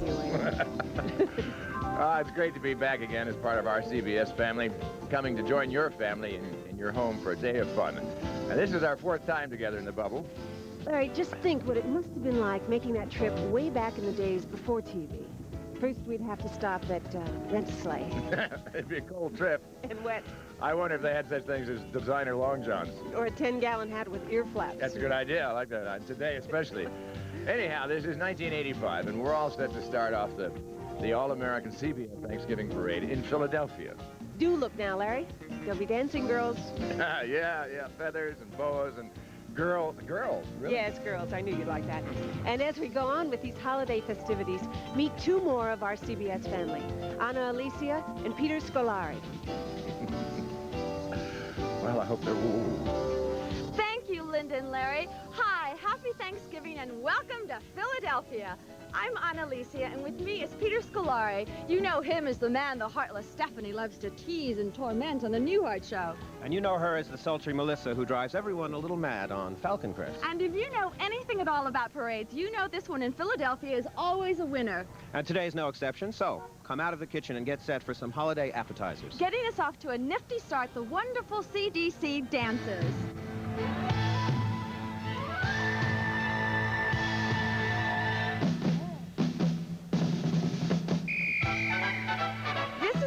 anyway. It's great to be back again as part of our CBS family, coming to join your family in your home for a day of fun. And this is our 4th time together in the bubble. Larry, just think what it must have been like making that trip way back in the days before TV. First, we'd have to stop at Rent-A-Sleigh. It'd be a cold trip. And wet. I wonder if they had such things as designer long johns. Or a 10-gallon hat with ear flaps. That's a good idea. I like that. Today, especially. Anyhow, this is 1985, and we're all set to start off the All-American CBS Thanksgiving Parade in Philadelphia. Do look now, Larry. There'll be dancing girls. yeah, feathers and boas and girls, really? Yes, girls. I knew you'd like that. And as we go on with these holiday festivities, meet 2 more of our CBS family, Anna Alicia and Peter Scolari. Well, I hope they're... Thank you, Linda and Larry. Hi, happy Thanksgiving and welcome to Philadelphia. I'm Anna Alicia, and with me is Peter Scolari. You know him as the man the heartless Stephanie loves to tease and torment on the Newhart Show. And you know her as the sultry Melissa who drives everyone a little mad on Falcon Crest. And if you know anything at all about parades, you know this one in Philadelphia is always a winner. And today's no exception, so come out of the kitchen and get set for some holiday appetizers. Getting us off to a nifty start, the wonderful CDC dances.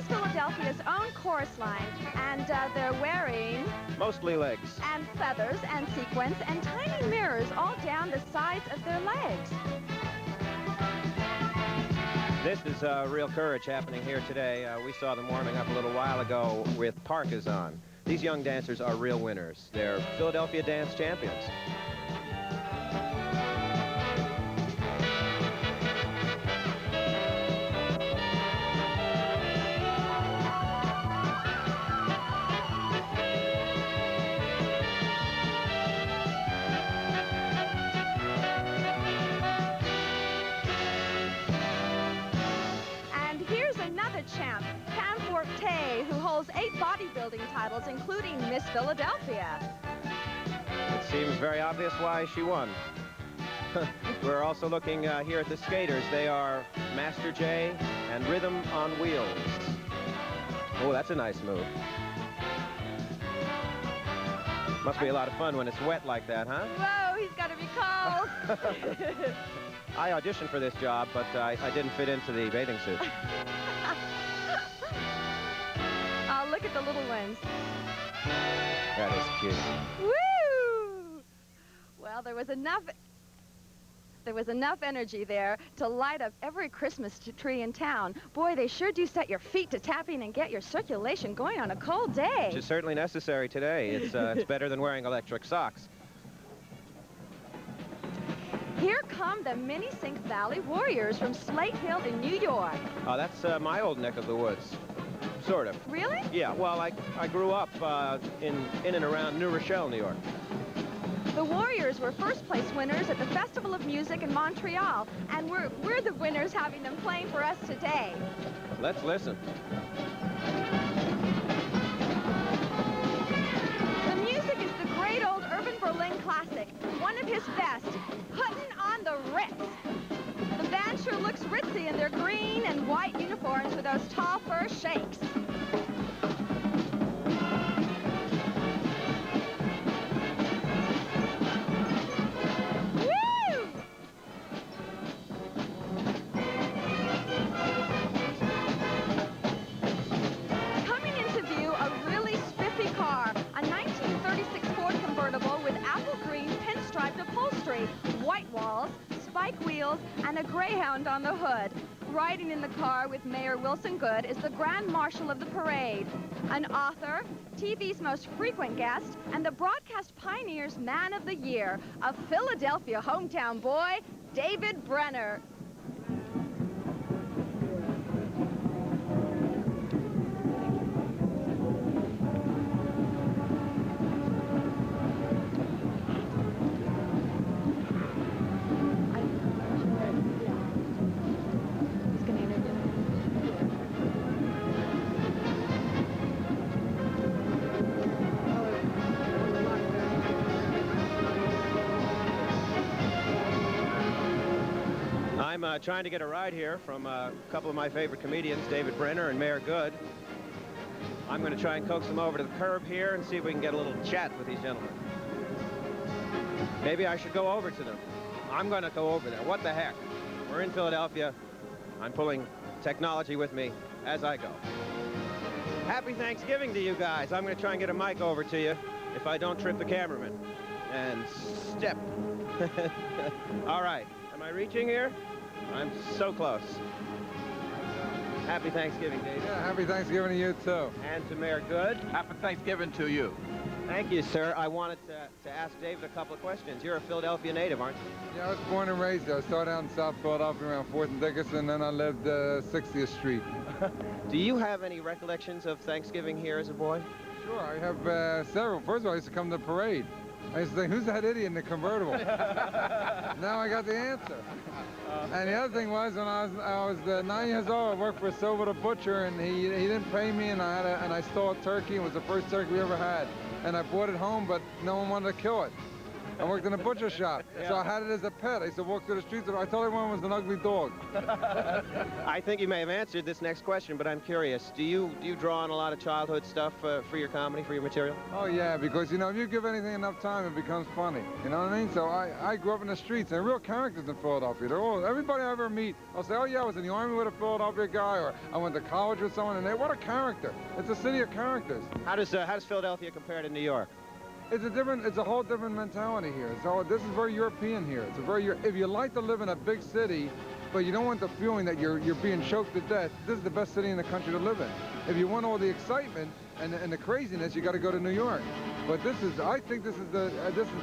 Philadelphia's own chorus line, and they're wearing... mostly legs. And feathers and sequins and tiny mirrors all down the sides of their legs. This is real courage happening here today. We saw them warming up a little while ago with parkas on. These young dancers are real winners. They're Philadelphia dance champions. Champ, who holds 8 bodybuilding titles, including Miss Philadelphia. It seems very obvious why she won. We're also looking here at the skaters. They are Master J and Rhythm on Wheels. Oh, that's a nice move. Must be a lot of fun when it's wet like that, huh? Whoa, he's got to be cold. I auditioned for this job, but I didn't fit into the bathing suit. Oh, look at the little ones. That is cute. Woo! Well, there was enough energy there to light up every Christmas tree in town. Boy, they sure do set your feet to tapping and get your circulation going on a cold day. Which is certainly necessary today. It's better than wearing electric socks. Here come the Minisink Valley Warriors from Slate Hill in New York. Oh, that's my old neck of the woods. Sort of. Really? Yeah, well, I grew up in and around New Rochelle, New York. The Warriors were first-place winners at the Festival of Music in Montreal, and we're the winners having them playing for us today. Let's listen. The music is the great old Urban Berlin classic, one of his best, Puttin' on the Ritz. The band sure looks ritzy in their green and white uniforms with those tall fur shakes. Woo! Coming into view, a really spiffy car, a 1936 Ford convertible with apple green pinstriped upholstery, white walls, spike wheels, and a Greyhound on the hood. Riding in the car with Mayor Wilson Goode is the Grand Marshal of the parade, an author, TV's most frequent guest, and the broadcast pioneer's Man of the Year, a Philadelphia hometown boy, David Brenner. I'm trying to get a ride here from a couple of my favorite comedians, David Brenner and Mayor Good. I'm going to try and coax them over to the curb here and see if we can get a little chat with these gentlemen. Maybe I should go over to them. I'm going to go over there. What the heck? We're in Philadelphia. I'm pulling technology with me as I go. Happy Thanksgiving to you guys. I'm going to try and get a mic over to you if I don't trip the cameraman. And step. All right. Am I reaching here? I'm so close. Happy Thanksgiving, Dave. Yeah, happy Thanksgiving to you, too. And to Mayor Good. Happy Thanksgiving to you. Thank you, sir. I wanted to ask David a couple of questions. You're a Philadelphia native, aren't you? Yeah, I was born and raised there. I started out in South Philadelphia around 4th and Dickinson, then I lived 60th Street. Do you have any recollections of Thanksgiving here as a boy? Sure, I have several. First of all, I used to come to the parade. I used to think, who's that idiot in the convertible? Now I got the answer. And the other thing was, when I was 9 years old, I worked for Silver the Butcher, and he didn't pay me, and I stole a turkey. It was the first turkey we ever had. And I brought it home, but no one wanted to kill it. I worked in a butcher shop, so I had it as a pet. I used to walk through the streets. I told everyone it was an ugly dog. I think you may have answered this next question, but I'm curious. Do you draw on a lot of childhood stuff for your comedy, for your material? Oh, yeah, because, you know, if you give anything enough time, it becomes funny. You know what I mean? So I grew up in the streets, and real characters in Philadelphia. Everybody I ever meet, I'll say, oh, yeah, I was in the Army with a Philadelphia guy, or I went to college with someone, and what a character. It's a city of characters. How does Philadelphia compare to New York? It's a whole different mentality here. So this is very European here. If you like to live in a big city, but you don't want the feeling that you're being choked to death, this is the best city in the country to live in. If you want all the excitement and the craziness, you got to go to New York. But I think this is the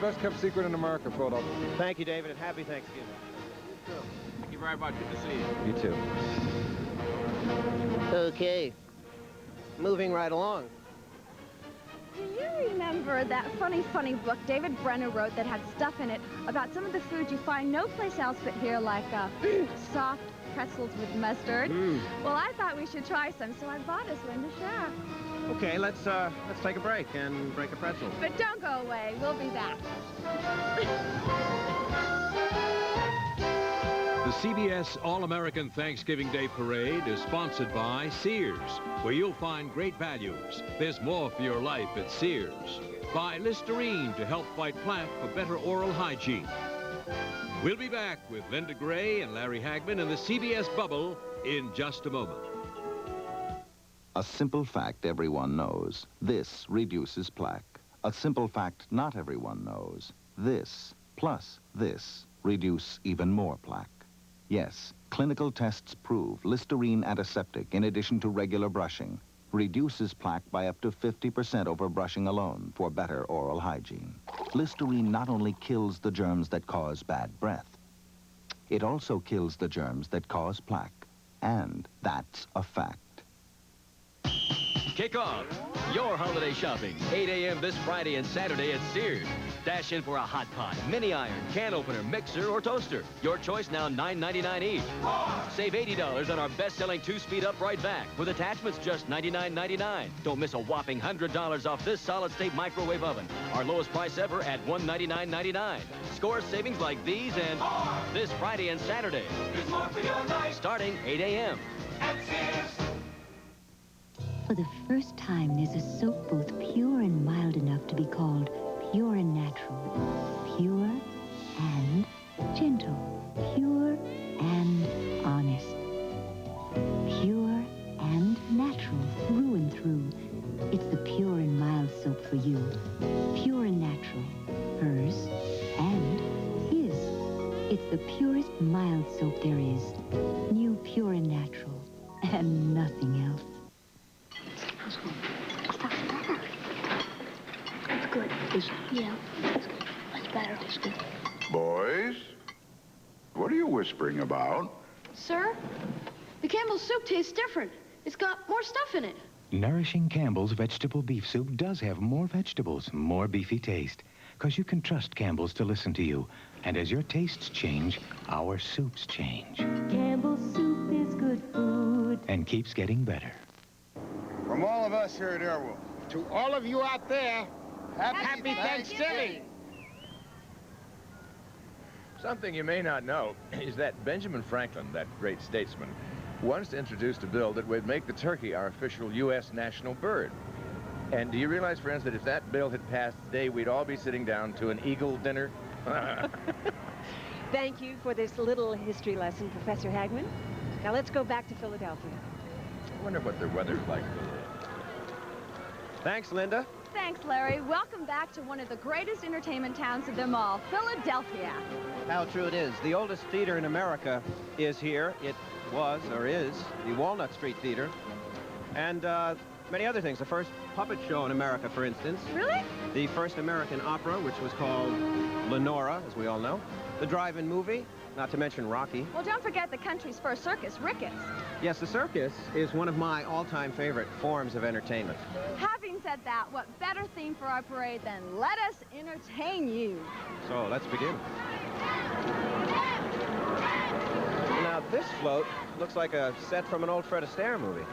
best kept secret in America, Philadelphia. Thank you, David, and happy Thanksgiving. You too. Thank you very much. Good to see you. You too. Okay. Moving right along. Do you remember that funny book David Brenner wrote that had stuff in it about some of the foods you find no place else but here, like soft pretzels with mustard? Well, I thought we should try some, so I bought us one to share. Okay, let's take a break and break a pretzel. But don't go away. We'll be back. The CBS All-American Thanksgiving Day Parade is sponsored by Sears, where you'll find great values. There's more for your life at Sears. By Listerine to help fight plaque for better oral hygiene. We'll be back with Linda Gray and Larry Hagman in the CBS bubble in just a moment. A simple fact everyone knows. This reduces plaque. A simple fact not everyone knows. This plus this reduce even more plaque. Yes, clinical tests prove Listerine antiseptic, in addition to regular brushing, reduces plaque by up to 50% over brushing alone for better oral hygiene. Listerine not only kills the germs that cause bad breath, it also kills the germs that cause plaque. And that's a fact. Kick off your holiday shopping, 8 a.m. this Friday and Saturday at Sears. Dash in for a hot pot, mini iron, can opener, mixer, or toaster. Your choice now $9.99 each. Save $80 on our best-selling 2-speed upright vac with attachments just $99.99. Don't miss a whopping $100 off this solid-state microwave oven. Our lowest price ever at $199.99. Score savings like these and this Friday and Saturday. There's more for your life. Starting 8 a.m. at Sears. For the first time, there's a soap both pure and mild enough to be called pure and natural. Pure and gentle. Pure and honest. Pure and natural through and through. It's the pure and mild soap for you. Pure and natural. Hers and his. It's the purest mild soap there is. New Pure and Natural. And nothing else. That's good. Yeah, that's good. That's better. That's good. Boys, what are you whispering about? Sir, the Campbell soup tastes different. It's got more stuff in it. Nourishing Campbell's vegetable beef soup does have more vegetables, more beefy taste. Because you can trust Campbell's to listen to you. And as your tastes change, our soups change. Campbell's soup is good food. And keeps getting better. From all of us here at Airwolf, to all of you out there, happy Thanksgiving. Something you may not know is that Benjamin Franklin, that great statesman, once introduced a bill that would make the turkey our official U.S. national bird. And do you realize, friends, that if that bill had passed today, we'd all be sitting down to an eagle dinner? Thank you for this little history lesson, Professor Hagman. Now let's go back to Philadelphia. I wonder what their weather's like. Thanks, Linda. Thanks, Larry. Welcome back to one of the greatest entertainment towns of them all, Philadelphia. How true it is. The oldest theater in America is here. It was, or is, the Walnut Street Theater. And many other things. The first puppet show in America, for instance. Really? The first American opera, which was called Lenora, as we all know. The drive-in movie, not to mention Rocky. Well, don't forget the country's first circus, Ricketts. Yes, the circus is one of my all-time favorite forms of entertainment. Having said that, what better theme for our parade than let us entertain you? So, let's begin. Now, this float looks like a set from an old Fred Astaire movie.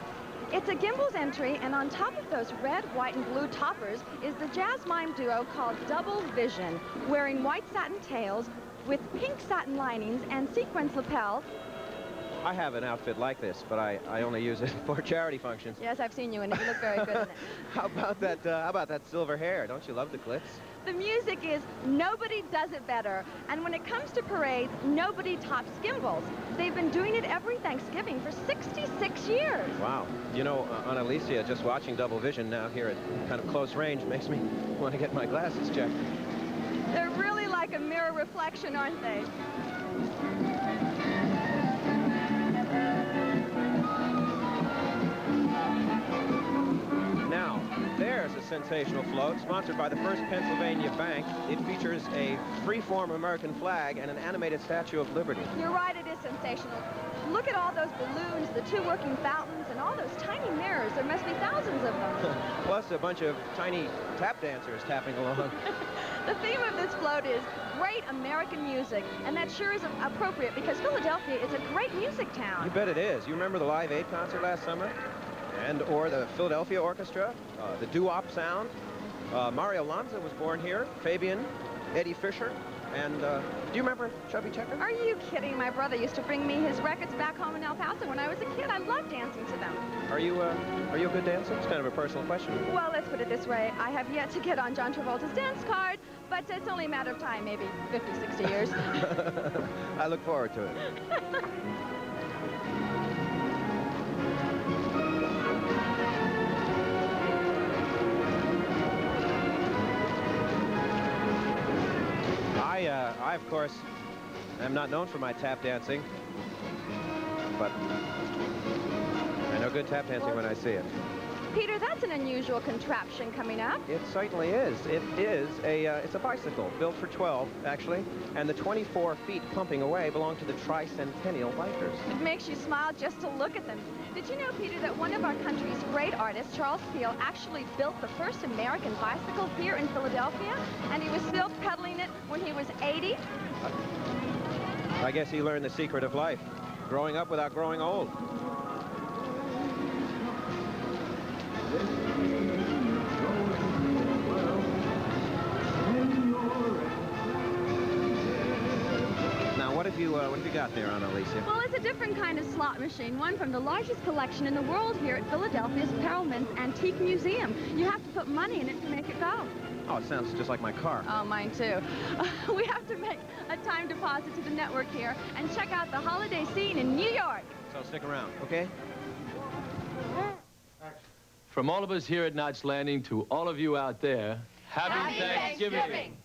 It's a Gimbles entry, and on top of those red, white, and blue toppers is the jazz mime duo called Double Vision, wearing white satin tails with pink satin linings and sequins lapels. I have an outfit like this, but I only use it for charity functions. Yes, I've seen you in it. You look very good in it. How about that silver hair? Don't you love the glitz? The music is nobody does it better. And when it comes to parades, nobody tops Gimbles. They've been doing it every Thanksgiving for 66 years. Wow. You know, on Alicia, just watching Double Vision now here at kind of close range makes me want to get my glasses checked. They're really like a mirror reflection, aren't they? Now, there's a sensational float sponsored by the First Pennsylvania Bank. It features a free-form American flag and an animated Statue of Liberty. You're right, it is sensational. Look at all those balloons, the two working fountains, and all those tiny mirrors. There must be thousands of them. Plus a bunch of tiny tap dancers tapping along. The theme of this float is great American music, and that sure is appropriate because Philadelphia is a great music town. You bet it is. You remember the Live Aid concert last summer? Or the Philadelphia Orchestra, the doo-wop sound. Mario Lanza was born here, Fabian, Eddie Fisher, and do you remember Chubby Checker? Are you kidding? My brother used to bring me his records back home in El Paso when I was a kid. I loved dancing to them. Are you a good dancer? It's kind of a personal question. Well, let's put it this way. I have yet to get on John Travolta's dance card, but it's only a matter of time, maybe 50, 60 years. I look forward to it. I, of course, am not known for my tap dancing, but I know good tap dancing when I see it. Peter, that's an unusual contraption coming up. It certainly is. It's a bicycle built for 12, actually, and the 24 feet pumping away belong to the Tricentennial Bikers. It makes you smile just to look at them. Did you know, Peter, that one of our country's great artists, Charles Peel, actually built the first American bicycle here in Philadelphia, and he was still pedaling it when he was 80? I guess he learned the secret of life, growing up without growing old. Now, what have you got there, Aunt Alicia? Well, it's a different kind of slot machine, one from the largest collection in the world here at Philadelphia's Perelman's Antique Museum. You have to put money in it to make it go. Oh, it sounds just like my car. Oh, mine too. We have to make a time deposit to the network here and check out the holiday scene in New York. So stick around, okay? From all of us here at Knots Landing to all of you out there, Happy Thanksgiving!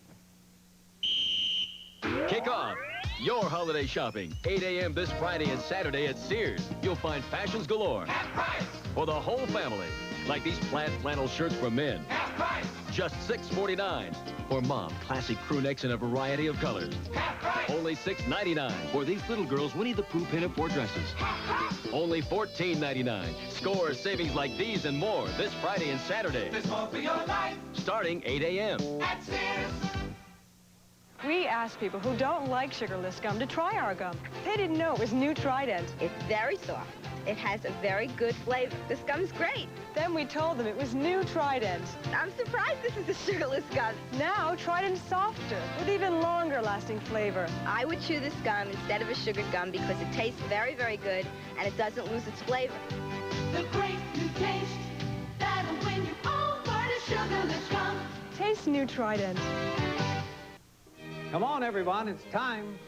Kick off your holiday shopping. 8 a.m. this Friday and Saturday at Sears. You'll find fashions galore. Half price! For the whole family. Like these plaid flannel shirts for men. Half price! Just $6.49. For mom, classic crew necks in a variety of colors. Half price! Only $6.99. For these little girls, Winnie the Pooh pinafore dresses. Only $14.99. Score savings like these and more this Friday and Saturday. There's more for your life. Starting 8 a.m. At Sears. We asked people who don't like sugarless gum to try our gum. They didn't know it was new Trident. It's very soft, It has a very good flavor. This gum's great. Then we told them it was new Trident. I'm surprised this is a sugarless gum. Now Trident's softer, with even longer lasting flavor. I would chew this gum instead of a sugared gum because it tastes very, very good and it doesn't lose its flavor. The great new taste that'll win you over the sugarless gum. Taste new Trident. Come on, everyone, it's time.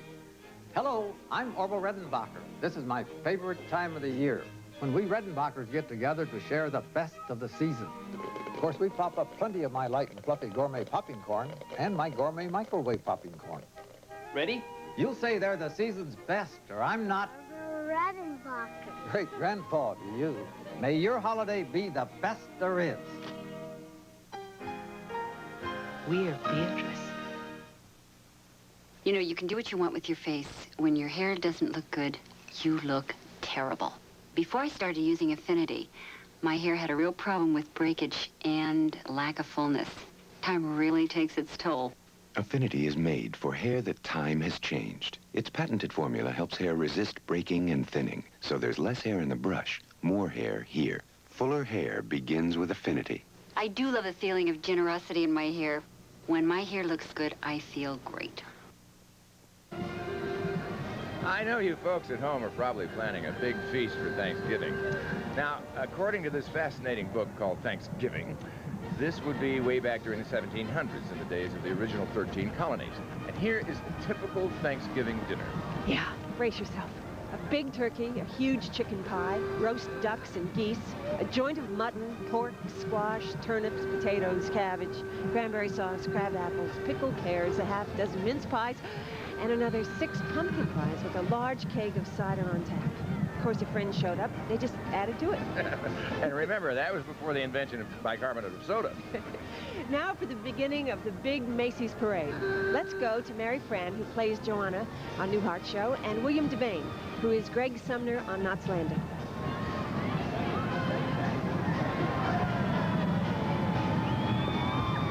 Hello, I'm Orville Redenbacher. This is my favorite time of the year, when we Redenbachers get together to share the best of the season. Of course, we pop up plenty of my light and fluffy gourmet popping corn and my gourmet microwave popping corn. Ready? You'll say they're the season's best, or I'm not. Redenbacher. Great grandpa to you. May your holiday be the best there is. We're Beatrice. You know, you can do what you want with your face. When your hair doesn't look good, you look terrible. Before I started using Affinity, my hair had a real problem with breakage and lack of fullness. Time really takes its toll. Affinity is made for hair that time has changed. Its patented formula helps hair resist breaking and thinning, so there's less hair in the brush, more hair here. Fuller hair begins with Affinity. I do love the feeling of generosity in my hair. When my hair looks good, I feel great. I know you folks at home are probably planning a big feast for Thanksgiving. Now, according to this fascinating book called Thanksgiving, this would be way back during the 1700s in the days of the original 13 colonies. And here is the typical Thanksgiving dinner. Yeah, brace yourself. A big turkey, a huge chicken pie, roast ducks and geese, a joint of mutton, pork, squash, turnips, potatoes, cabbage, cranberry sauce, crab apples, pickled pears, a half dozen mince pies, and another 6 pumpkin pies with a large keg of cider on tap. Of course, if friends showed up, they just added to it. And remember, that was before the invention of bicarbonate of soda. Now for the beginning of the big Macy's parade. Let's go to Mary Fran, who plays Joanna on Newhart's show, and William Devane, who is Greg Sumner on Knots Landing.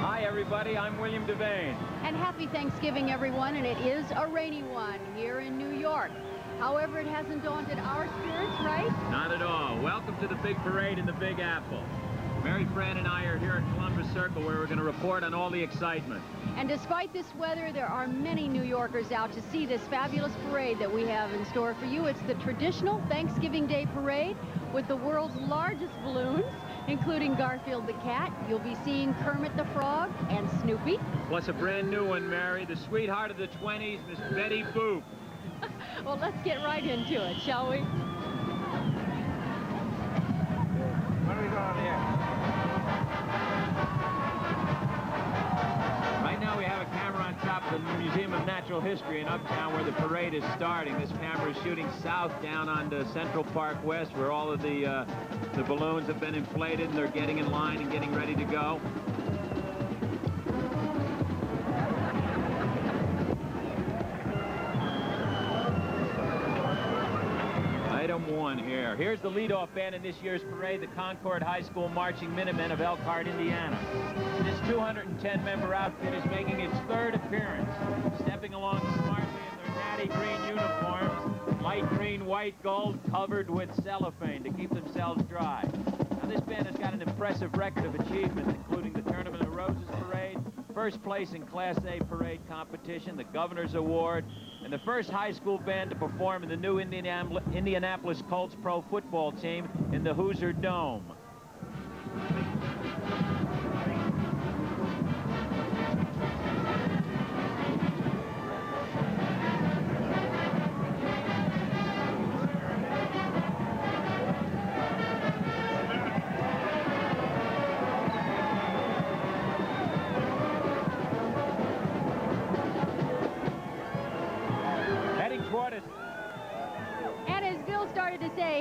Hi, everybody. I'm William Devane. And happy Thanksgiving, everyone, and it is a rainy one here in New York. However, it hasn't daunted our spirits, right? Not at all. Welcome to the big parade in the Big Apple. Mary Fran and I are here at Columbus Circle, where we're going to report on all the excitement. And despite this weather, there are many New Yorkers out to see this fabulous parade that we have in store for you. It's the traditional Thanksgiving Day parade with the world's largest balloons, including Garfield the cat. You'll be seeing Kermit the Frog and Snoopy. Plus a brand new one, Mary, the sweetheart of the 20s, Miss Betty Boop. Well, let's get right into it, shall we? What are we doing here? Right now we have a camera on top of the Museum of Natural History in Uptown where the parade is starting. This camera is shooting south down onto Central Park West where all of the balloons have been inflated and they're getting in line and getting ready to go. Item 1 here. Here's the leadoff band in this year's parade, the Concord High School Marching Minutemen of Elkhart, Indiana. This 210-member outfit is making its 3rd appearance, stepping along smartly in their natty green uniforms, light green, white, gold, covered with cellophane to keep themselves dry. Now, this band has got an impressive record of achievements, including the Tournament of Roses Parade, first place in Class A parade competition, the Governor's Award, and the first high school band to perform in the new Indianapolis Colts pro football team in the Hoosier Dome.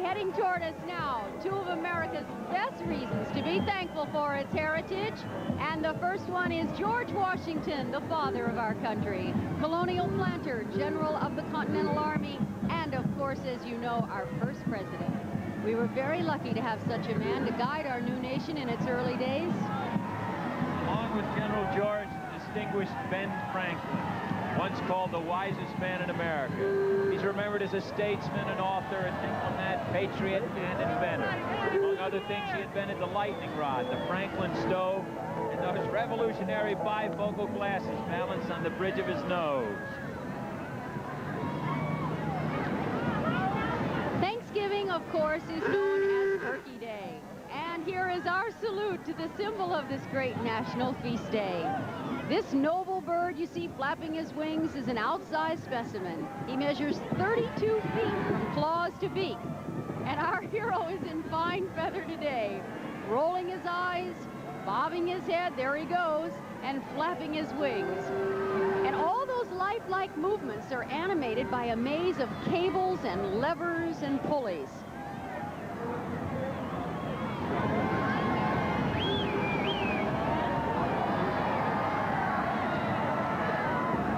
Heading toward us now, 2 of America's best reasons to be thankful for its heritage. And the first one is George Washington, the father of our country, colonial planter, general of the Continental Army, and of course, as you know, our first president. We were very lucky to have such a man to guide our new nation in its early days. Along with General George, distinguished Ben Franklin. once called the wisest man in America. He's remembered as a statesman, an author, a diplomat, patriot, and inventor. Among other things, he invented the lightning rod, the Franklin stove, and those revolutionary bifocal glasses balanced on the bridge of his nose. Thanksgiving, of course, is known as Turkey Day. And here is our salute to the symbol of this great national feast day. This noble bird you see flapping his wings is an outsized specimen. He measures 32 feet from claws to beak. And our hero is in fine feather today, rolling his eyes, bobbing his head, there he goes, and flapping his wings. And all those lifelike movements are animated by a maze of cables and levers and pulleys.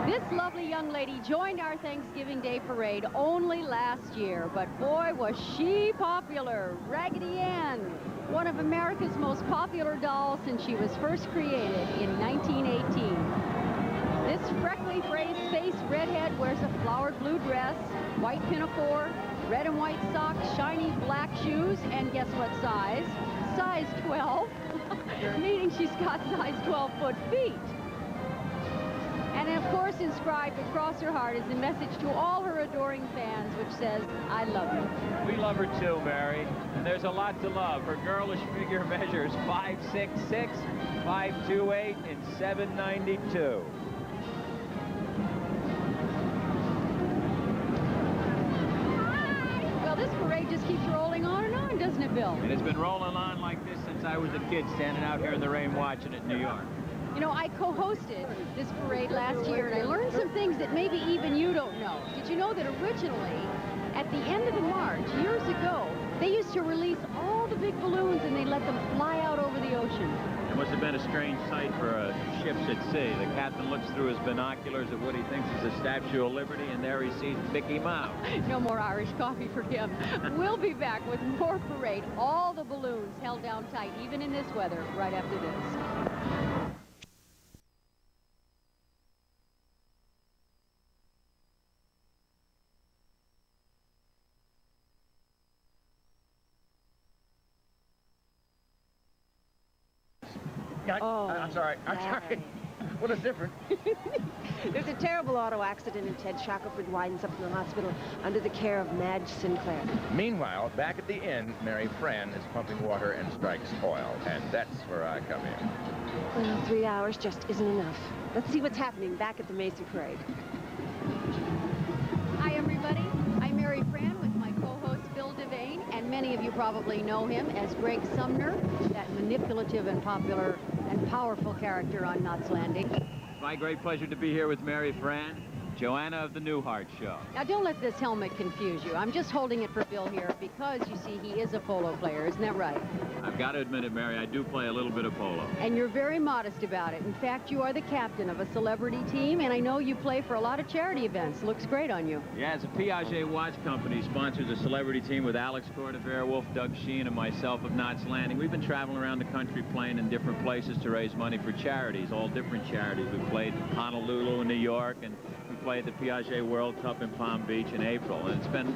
This lovely young lady joined our Thanksgiving Day parade only last year, but boy, was she popular. Raggedy Ann, one of America's most popular dolls since she was first created in 1918. This freckly-faced redhead wears a flowered blue dress, white pinafore, red and white socks, shiny black shoes, and guess what size? Size 12, meaning she's got size 12-foot feet. And of course, inscribed across her heart is a message to all her adoring fans, which says, I love you. We love her too, Mary. And there's a lot to love. Her girlish figure measures 5'6", 5'28", and 7'92". Well, this parade just keeps rolling on and on, doesn't it, Bill? And it's been rolling on like this since I was a kid standing out here in the rain watching it in New York. You know, I co-hosted this parade last year, and I learned some things that maybe even you don't know. Did you know that originally, at the end of the march, years ago, they used to release all the big balloons and they let them fly out over the ocean? It must have been a strange sight for ships at sea. The captain looks through his binoculars at what he thinks is the Statue of Liberty, and there he sees Mickey Mouse. No more Irish coffee for him. We'll be back with more parade. All the balloons held down tight, even in this weather, right after this. I'm sorry. I'm sorry. What is different? There's a terrible auto accident and Ted Shackelford winds up in the hospital under the care of Madge Sinclair. Meanwhile, back at the inn, Mary Fran is pumping water and strikes oil, and that's where I come in. Well, 3 hours just isn't enough. Let's see what's happening back at the Macy Parade. Hi, everybody. I'm Mary Fran with my co-host Bill Devane, and many of you probably know him as Greg Sumner, that manipulative and popular and powerful character on Knots Landing. It's my great pleasure to be here with Mary Fran, Joanna of the Newhart Show. Now, don't let this helmet confuse you. I'm just holding it for Bill here because, you see, he is a polo player. Isn't that right? I've got to admit it, Mary, I do play a little bit of polo. And you're very modest about it. In fact, you are the captain of a celebrity team, and I know you play for a lot of charity events. Looks great on you. Yeah, the Piaget Watch Company sponsors a celebrity team with Alex Cordovere, Wolf, Doug Sheen, and myself of Knots Landing. We've been traveling around the country playing in different places to raise money for charities, all different charities. We played Honolulu in New York, and we played the Piaget World Cup in Palm Beach in April. And it's been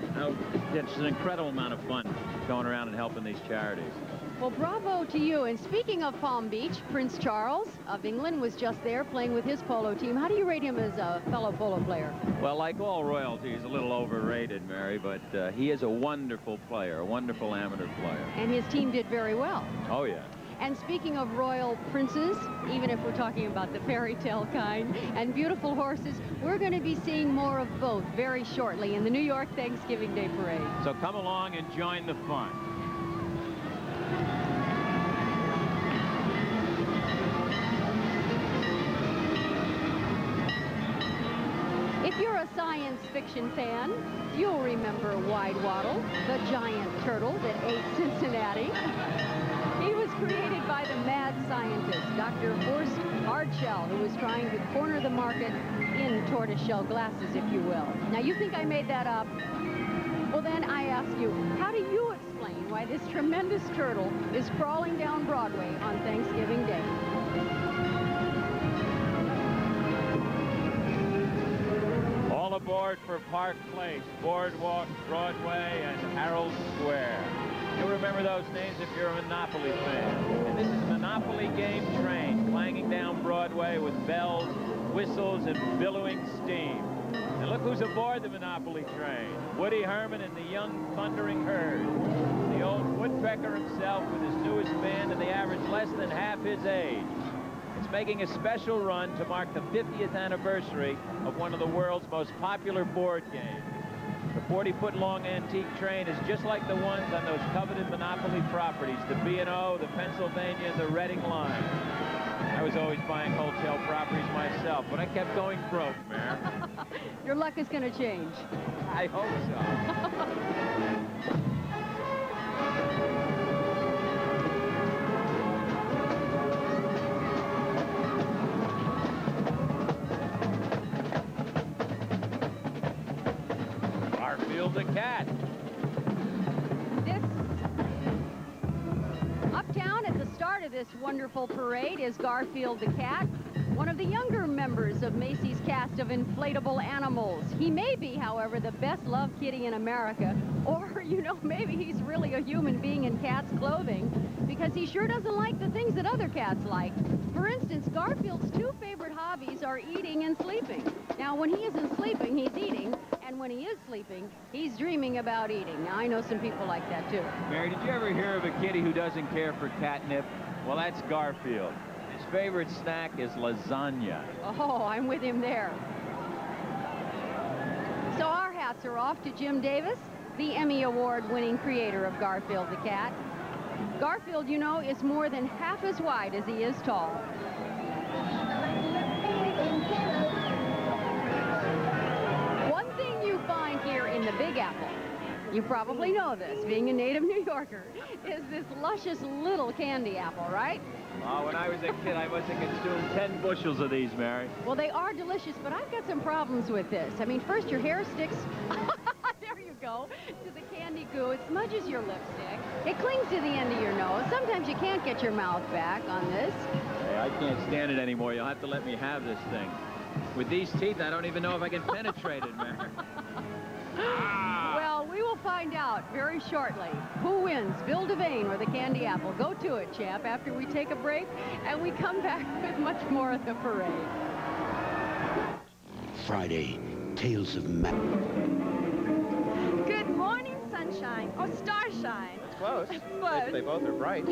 it's an incredible amount of fun going around and helping these charities. Well, bravo to you. And speaking of Palm Beach, Prince Charles of England was just there playing with his polo team. How do you rate him as a fellow polo player? Well, like all royalty, he's a little overrated, Mary, but he is a wonderful player, a wonderful amateur player. And his team did very well. Oh, yeah. And speaking of royal princes, even if we're talking about the fairy tale kind, and beautiful horses, we're going to be seeing more of both very shortly in the New York Thanksgiving Day Parade. So come along and join the fun. If you're a science fiction fan, you'll remember Wide Waddle, the giant turtle that ate Cincinnati. He was created by the mad scientist, Dr. Horst Hardshell, who was trying to corner the market in tortoiseshell glasses, if you will. Now, you think I made that up? Well, then I ask you, how do you explain why this tremendous turtle is crawling down Broadway on Thanksgiving Day? aboard for Park Place, Boardwalk, Broadway, and Herald Square. You'll remember those names if you're a Monopoly fan. And this is a Monopoly game train clanging down Broadway with bells, whistles, and billowing steam. And look who's aboard the Monopoly train. Woody Herman and the Young Thundering Herd. The old woodpecker himself with his newest band and the average less than half his age. It's making a special run to mark the 50th anniversary of one of the world's most popular board games. The 40-foot-long antique train is just like the ones on those coveted Monopoly properties, the B&O, the Pennsylvania, and the Reading line. I was always buying hotel properties myself, but I kept going broke, Mayor. Your luck is going to change. I hope so. The cat. Uptown at the start of this wonderful parade is Garfield the cat, one of the younger members of Macy's cast of inflatable animals. He may be, however, the best-loved kitty in America, or, you know, maybe he's really a human being in cat's clothing, because he sure doesn't like the things that other cats like. For instance, Garfield's two favorite hobbies are eating and sleeping. Now, when he isn't sleeping, he's eating, and when he is sleeping, he's dreaming about eating. Now, I know some people like that, too. Mary, did you ever hear of a kitty who doesn't care for catnip? Well, that's Garfield. His favorite snack is lasagna. Oh, I'm with him there. So our hats are off to Jim Davis, the Emmy Award-winning creator of Garfield the cat. Garfield, you know, is more than half as wide as he is tall. One thing you find here in the Big Apple, you probably know this, being a native New Yorker, is this luscious little candy apple, right? Oh, when I was a kid, I must have consumed 10 bushels of these, Mary. Well, they are delicious, but I've got some problems with this. I mean, first your hair sticks, there you go, to the candy goo. It smudges your lipstick. It clings to the end of your nose. Sometimes you can't get your mouth back on this. Hey, I can't stand it anymore. You'll have to let me have this thing. With these teeth, I don't even know if I can penetrate it, Mary. Well, we will find out very shortly who wins, Bill Devane or the candy apple. Go to it, champ, after we take a break and we come back with much more of the parade. Friday, Tales of Good morning, sunshine, or starshine. Close. Close. They both are bright.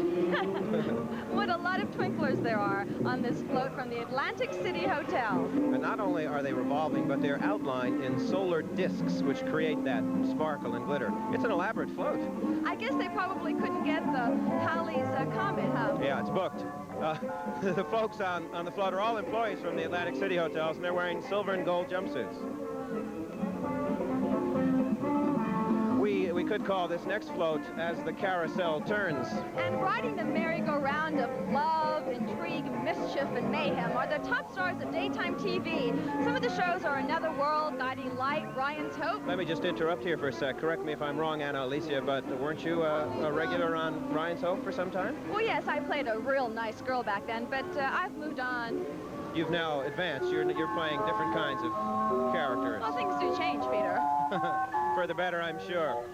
What a lot of twinklers there are on this float from the Atlantic City Hotel. And not only are they revolving, but they're outlined in solar discs, which create that sparkle and glitter. It's an elaborate float. I guess they probably couldn't get the Halley's Comet, huh? Yeah, it's booked. The folks on the float are all employees from the Atlantic City hotels, and they're wearing silver and gold jumpsuits. We could call this next float as the carousel turns. And riding the merry-go-round of love, intrigue, mischief, and mayhem are the top stars of daytime TV. Some of the shows are Another World, Guiding Light, Ryan's Hope. Let me just interrupt here for a sec. Correct me if I'm wrong, Anna Alicia, but weren't you a regular on Ryan's Hope for some time? Well, yes, I played a real nice girl back then, but I've moved on. You've now advanced. You're playing different kinds of characters. Well, things do change, Peter. For the better, I'm sure.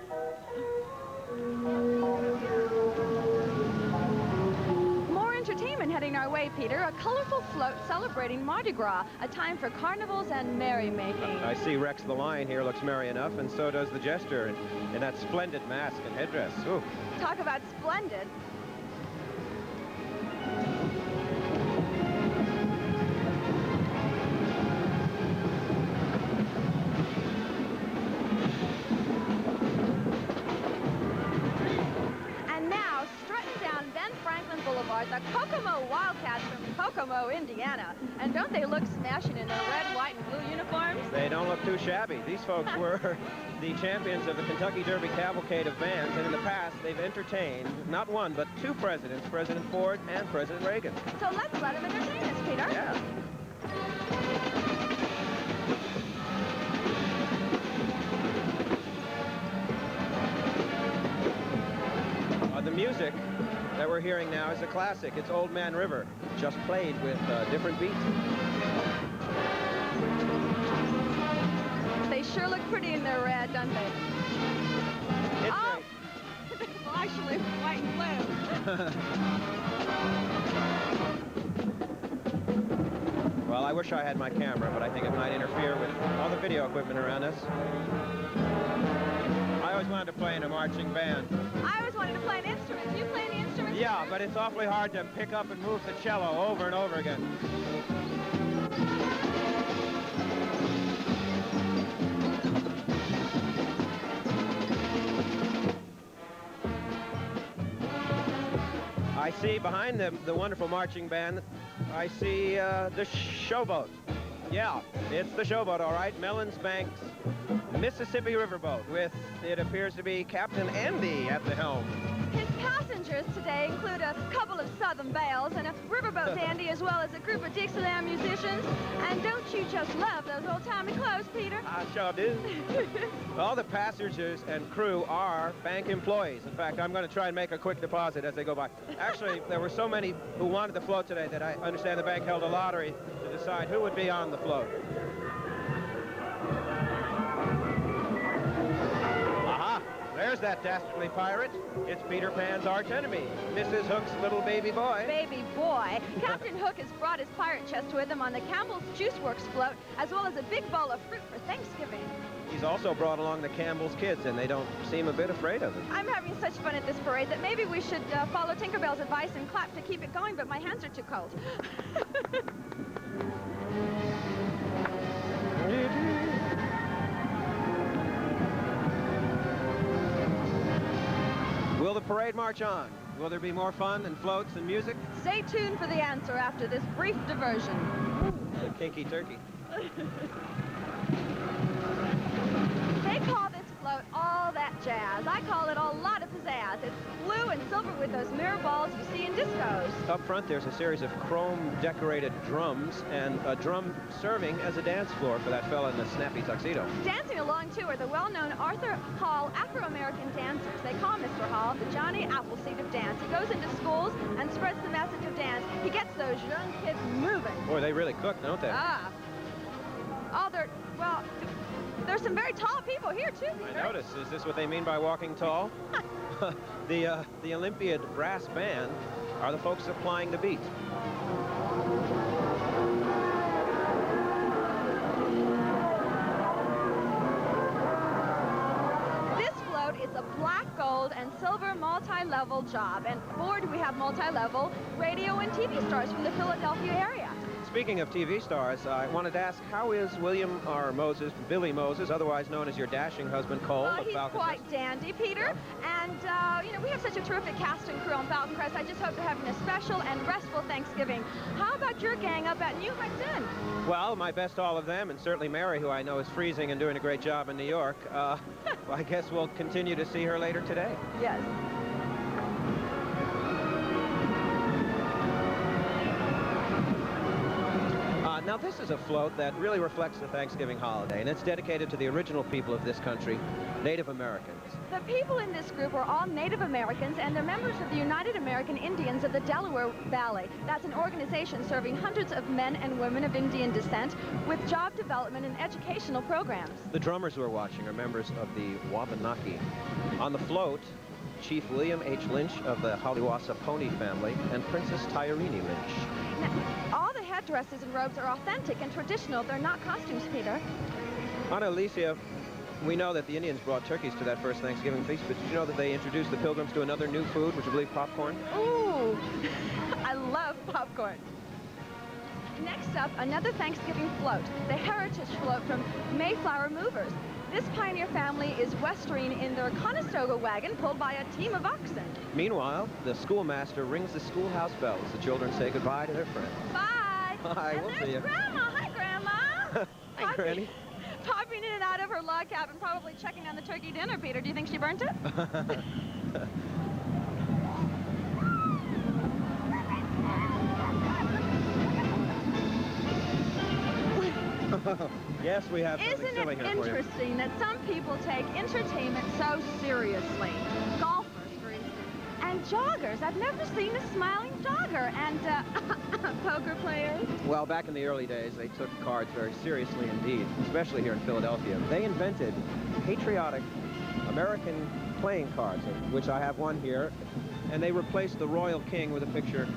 More entertainment heading our way, Peter. A colorful float celebrating Mardi Gras, a time for carnivals and merrymaking. I see Rex the Lion here looks merry enough, and so does the Jester in that splendid mask and headdress. Ooh. Talk about splendid. The Kokomo Wildcats from Kokomo, Indiana. And don't they look smashing in their red, white, and blue uniforms? They don't look too shabby. These folks were the champions of the Kentucky Derby cavalcade of bands, and in the past, they've entertained not one, but two presidents, President Ford and President Reagan. So let's let them entertain us, Peter. Yeah. The music that we're hearing now is a classic. It's Old Man River, just played with different beats. They sure look pretty in their red, don't they? It's oh! Well, actually, white and blue. Well, I wish I had my camera, but I think it might interfere with all the video equipment around us. I always wanted to play in a marching band. I always wanted to play an instrument. Do you play any instruments? Yeah, but it's awfully hard to pick up and move the cello over and over again. I see behind the wonderful marching band, I see the showboat. Yeah, it's the showboat, all right. Mellons Bank's Mississippi Riverboat with, it appears to be Captain Andy at the helm. His passengers today include a couple of Southern belles and a riverboat dandy, as well as a group of Dixieland musicians. And don't you just love those old-timey clothes, Peter? I sure do. All the passengers and crew are bank employees. In fact, I'm going to try and make a quick deposit as they go by. Actually, there were so many who wanted the float today that I understand the bank held a lottery to decide who would be on the float. Aha! There's that dastardly pirate. It's Peter Pan's archenemy, Mrs. Hook's little baby boy. Baby boy. Captain Hook has brought his pirate chest with him on the Campbell's Juice Works float, as well as a big bowl of fruit for Thanksgiving. He's also brought along the Campbell's kids, and they don't seem a bit afraid of him. I'm having such fun at this parade that maybe we should follow Tinkerbell's advice and clap to keep it going, but my hands are too cold. Will the parade march on? Will there be more fun and floats and music? Stay tuned for the answer after this brief diversion. Kinky turkey. They call this float all that jazz. I call it a lot of pizzazz. It's blue and silver with those mirror balls you see in discos. Up front, there's a series of chrome-decorated drums and a drum serving as a dance floor for that fella in the snappy tuxedo. Dancing along, too, are the well-known Arthur Hall Afro-American dancers. They call Mr. Hall the Johnny Appleseed of dance. He goes into schools and spreads the message of dance. He gets those young kids moving. Boy, they really cook, don't they? Ah. Oh, well, there's some very tall people here, too, Peter. I notice. Is this what they mean by walking tall? The Olympiad brass band are the folks applying the beat. This float is a black, gold, and silver multi-level job. And aboard we have multi-level radio and TV stars from the Philadelphia area. Speaking of TV stars, I wanted to ask, how is William R. Moses, Billy Moses, otherwise known as your dashing husband, Cole of He's Falcon quite Crest? dandy, Peter. And, you know, we have such a terrific cast and crew on Falcon Crest. I just hope they're having a special and restful Thanksgiving. How about your gang up at New Hudson? Well, my best to all of them, and certainly Mary, who I know is freezing and doing a great job in New York. Well, I guess we'll continue to see her later today. Yes. Now, this is a float that really reflects the Thanksgiving holiday, and it's dedicated to the original people of this country, Native Americans. The people in this group are all Native Americans, and they're members of the United American Indians of the Delaware Valley. That's an organization serving hundreds of men and women of Indian descent with job development and educational programs. The drummers we're watching are members of the Wabanaki. On the float, Chief William H. Lynch of the Hollywossa Pony family and Princess Tyrene Lynch. Now, all the headdresses and robes are authentic and traditional. They're not costumes, Peter. Anna Alicia, we know that the Indians brought turkeys to that first Thanksgiving feast, but did you know that they introduced the Pilgrims to another new food, which I believe popcorn? Ooh, I love popcorn. Next up, another Thanksgiving float, the Heritage Float from Mayflower Movers. This pioneer family is westering in their Conestoga wagon pulled by a team of oxen. Meanwhile, the schoolmaster rings the schoolhouse bell as the children say goodbye to their friends. Bye. Bye, And we'll there's see you. Grandma. Hi, Grandma. Hi, Granny. Popping in and out of her log cabin, probably checking on the turkey dinner, Peter. Do you think she burnt it? Yes, we have something Isn't silly it here for you. interesting that some people take entertainment so seriously? Golfers, for instance. And joggers. I've never seen a smiling jogger. And poker players. Well, back in the early days, they took cards very seriously indeed, especially here in Philadelphia. They invented patriotic American playing cards, of which I have one here, and they replaced the Royal King with a picture,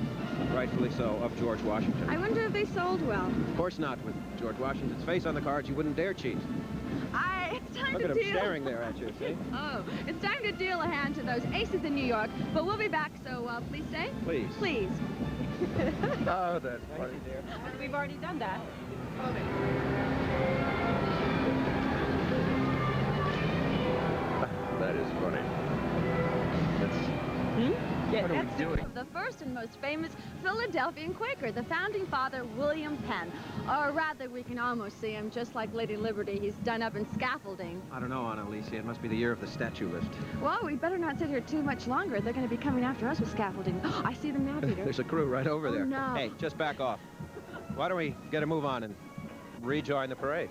rightfully so, of George Washington. I wonder if they sold well. Of course not. With George Washington's face on the cards, you wouldn't dare cheat. It's time Look to at him deal. staring there at you, see? Oh, it's time to deal a hand to those aces in New York. But we'll be back, so please stay. Please. Please. Oh, that's funny. We've already done that. That is funny. What are we doing? The first and most famous Philadelphian Quaker, the founding father, William Penn. Or rather, we can almost see him, just like Lady Liberty. He's done up in scaffolding. I don't know, Aunt Alicia. It must be the year of the statue lift. Well, we better not sit here too much longer. They're going to be coming after us with scaffolding. I see them now, Peter. There's a crew right over there. Oh, no. Hey, just back off. Why don't we get a move on and rejoin the parade?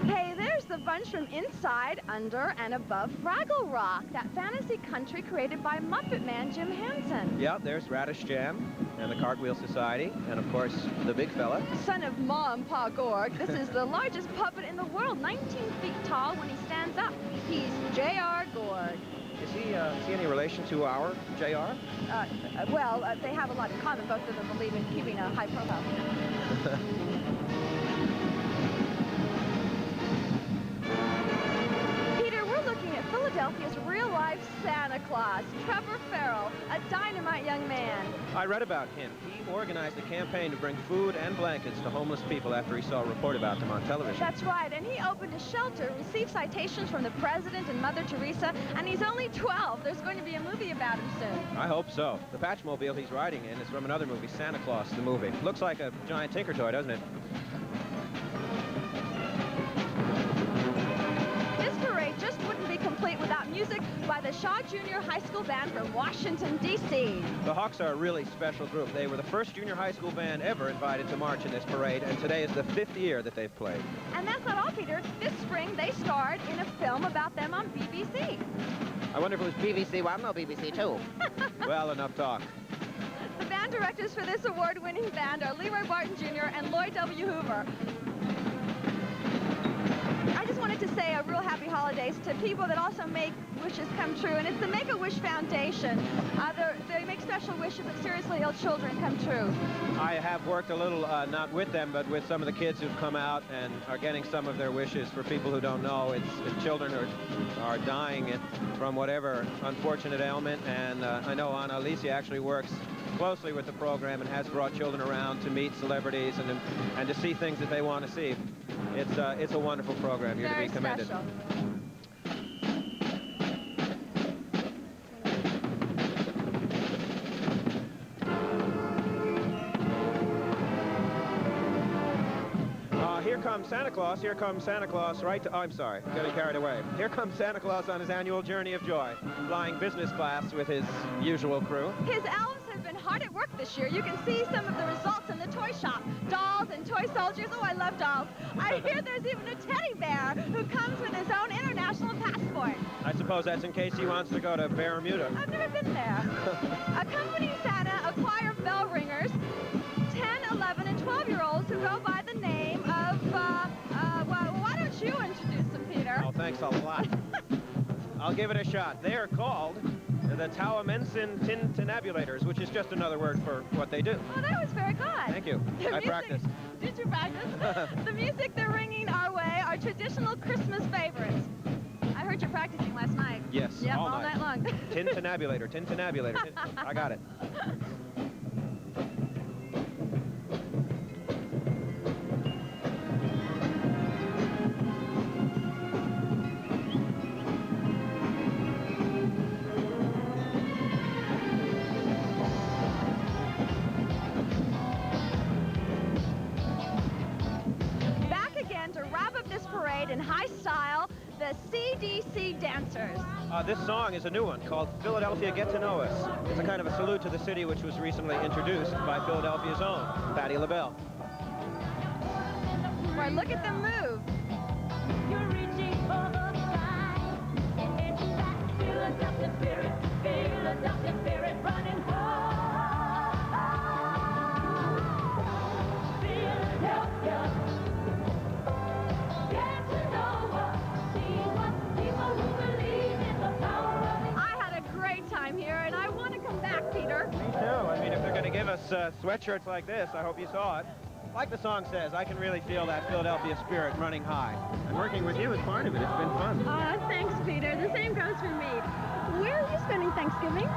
Hey, there's the bunch from inside, under, and above Fraggle Rock, that fantasy country created by Muppet Man Jim Henson. Yeah, there's Radish Jam and the Cartwheel Society, and of course, the big fella. Son of Ma and Pa Gorg, this is the largest puppet in the world, 19 feet tall when he stands up. He's J.R. Gorg. Is he any relation to our J.R.? Well, they have a lot in common. Both of them believe in keeping a high profile. Peter, we're looking at Philadelphia's real-life Santa Claus, Trevor Farrell, a dynamite young man. I read about him. He organized a campaign to bring food and blankets to homeless people after he saw a report about them on television. That's right, and he opened a shelter, received citations from the President and Mother Teresa, and he's only 12. There's going to be a movie about him soon. I hope so. The Patchmobile he's riding in is from another movie, Santa Claus, the movie. Looks like a giant Tinker Toy, doesn't it? This parade just wouldn't be complete without music by the Shaw Junior High School Band from Washington, D.C. The Hawks are a really special group. They were the first junior high school band ever invited to march in this parade, and today is the 5th year that they've played. And that's not all, Peter. This spring, they starred in a film about them on BBC. I wonder if it was BBC. Well, I'm no BBC, too. Well, enough talk. The band directors for this award-winning band are Leroy Barton Jr. and Lloyd W. Hoover. I just wanted to say a real happy holidays to people that also make wishes come true, and it's the Make-A-Wish Foundation. They make special wishes of seriously ill children come true. I have worked a little, not with them, but with some of the kids who've come out and are getting some of their wishes. For people who don't know, it's children are dying from whatever unfortunate ailment, and I know Aunt Alicia actually works closely with the program and has brought children around to meet celebrities and to see things that they want to see. It's a wonderful program. You're to be commended. Special. Here comes Santa Claus. Here comes Santa Claus right to... Oh, I'm sorry. I'm getting carried away. Here comes Santa Claus on his annual journey of joy, flying business class with his usual crew. His elves have been hard at work this year. You can see some of the results in the toy shop. Dolls and toy soldiers. Oh, I love dolls. I hear there's even a teddy bear who comes with his own international passport. I suppose that's in case he wants to go to Bermuda. I've never been there. Accompanying Santa, a choir of bell ringers, 10, 11, and 12-year-olds who go by the name of, well, why don't you introduce them, Peter? Oh, thanks a lot. I'll give it a shot. They are called the Tawamensin Tintinnabulators, which is just another word for what they do. Oh, that was very good. Thank you. I practiced. Did you practice? The music they're ringing our way are traditional Christmas favorites. I heard you practicing last night. Yes, yep, all night long. Tintinnabulator, Tintinnabulator. I got it. In high style, the CDC Dancers. This song is a new one called Philadelphia Get to Know Us. It's a kind of a salute to the city which was recently introduced by Philadelphia's own, Patti LaBelle. Boy, look at them move. You're reaching for the sky, and it's back give us sweatshirts like this. I hope you saw it. Like the song says, I can really feel that Philadelphia spirit running high. And working with you is part of it. It's been fun. Thanks, Peter. The same goes for me. Where are you spending Thanksgiving?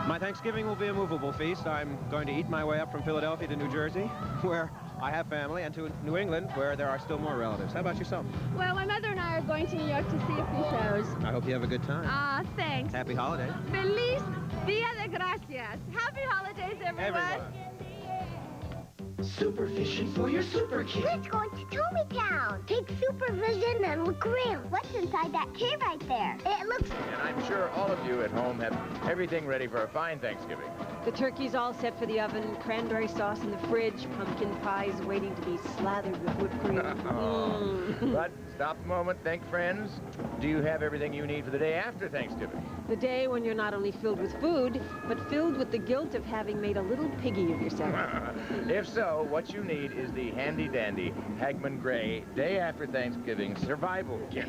My Thanksgiving will be a movable feast. I'm going to eat my way up from Philadelphia to New Jersey, where I have family, and to New England, where there are still more relatives. How about yourself? Well, my mother and I are going to New York to see a few shows. I hope you have a good time. Thanks. Happy holidays. Feliz Dia de Gracias. Happy holidays, everyone. Super fishing for your super kid. Let's go into Tommy Town. Take supervision and look around. What's inside that cave right there? It looks... And I'm sure all of you at home have everything ready for a fine Thanksgiving. The turkey's all set for the oven, cranberry sauce in the fridge, pumpkin pies waiting to be slathered with whipped cream. But stop a moment, think friends. Do you have everything you need for the day after Thanksgiving? The day when you're not only filled with food, but filled with the guilt of having made a little piggy of yourself. If so, what you need is the handy-dandy Hagman Gray Day After Thanksgiving Survival Kit.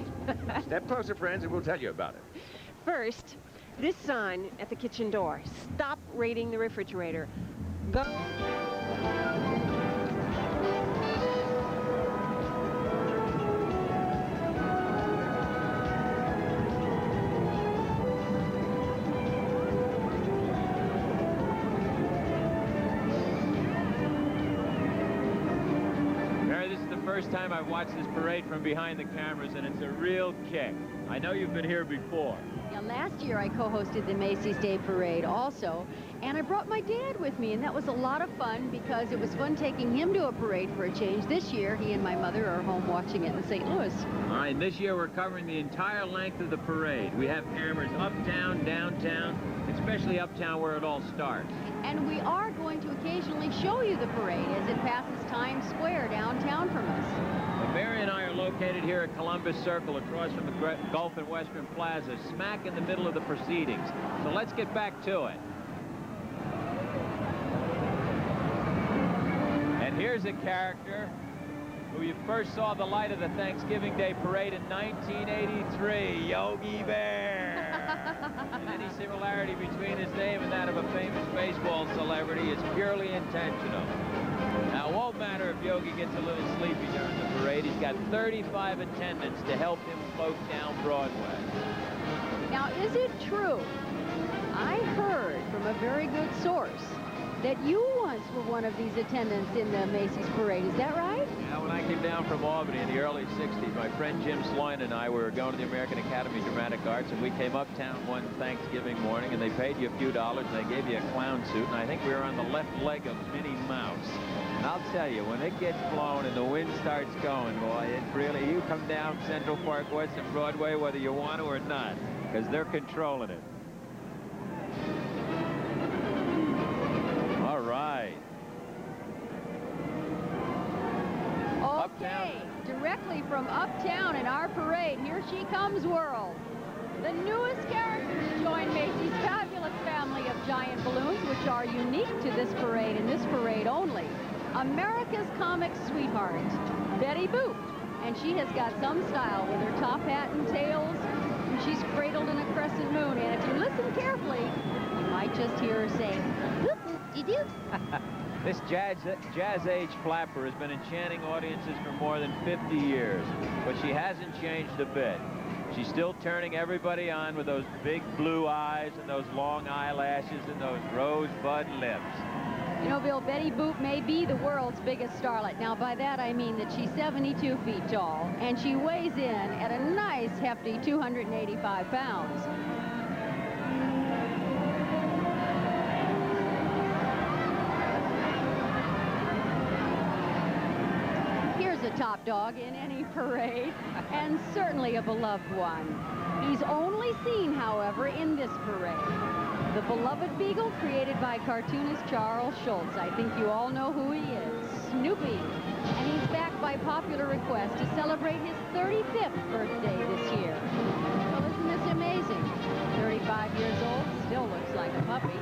Step closer, friends, and we'll tell you about it. First, this sign at the kitchen door. Stop raiding the refrigerator. Go. First time I've watched this parade from behind the cameras, and it's a real kick. I know you've been here before. Yeah, last year I co-hosted the Macy's Day Parade also, and I brought my dad with me, and that was a lot of fun because it was fun taking him to a parade for a change. This year, he and my mother are home watching it in St. Louis. All right, and this year we're covering the entire length of the parade. We have cameras uptown, downtown, especially uptown where it all starts. And we are going to occasionally show you the parade as it passes Times Square downtown from us. Well, Mary and I are located here at Columbus Circle across from the Gulf and Western Plaza, smack in the middle of the proceedings. So let's get back to it. And here's a character who you first saw the light of the Thanksgiving Day Parade in 1983, Yogi Bear. And any similarity between his name and that of a famous baseball celebrity is purely intentional. Now, it won't matter if Yogi gets a little sleepy during the parade. He's got 35 attendants to help him float down Broadway. Now, is it true? I heard from a very good source that you once were one of these attendants in the Macy's Parade. Is that right? Yeah, when I came down from Albany in the early 60s, my friend Jim Sloan and I were going to the American Academy of Dramatic Arts, and we came uptown one Thanksgiving morning, and they paid you a few dollars, and they gave you a clown suit, and I think we were on the left leg of Minnie Mouse. And I'll tell you, when it gets blown and the wind starts going, boy, it really, you come down Central Park West and Broadway whether you want to or not, because they're controlling it. All right. Okay, directly from uptown in our parade, here she comes, world. The newest characters join Macy's fabulous family of giant balloons, which are unique to this parade and this parade only. America's comic sweetheart, Betty Boop. And she has got some style with her top hat and tails, and she's cradled in a crescent moon. And if you listen carefully, you might just hear her say, "Boop-de-doo." This jazz age flapper has been enchanting audiences for more than 50 years, but she hasn't changed a bit. She's still turning everybody on with those big blue eyes and those long eyelashes and those rosebud lips. You know, Bill, Betty Boop may be the world's biggest starlet. Now, by that, I mean that she's 72 feet tall, and she weighs in at a nice, hefty 285 pounds. Here's a top dog in any parade, and certainly a beloved one. He's only seen, however, in this parade. The beloved beagle created by cartoonist Charles Schulz. I think you all know who he is, Snoopy. And he's back by popular request to celebrate his 35th birthday this year. Well, isn't this amazing? 35 years old, still looks like a puppy.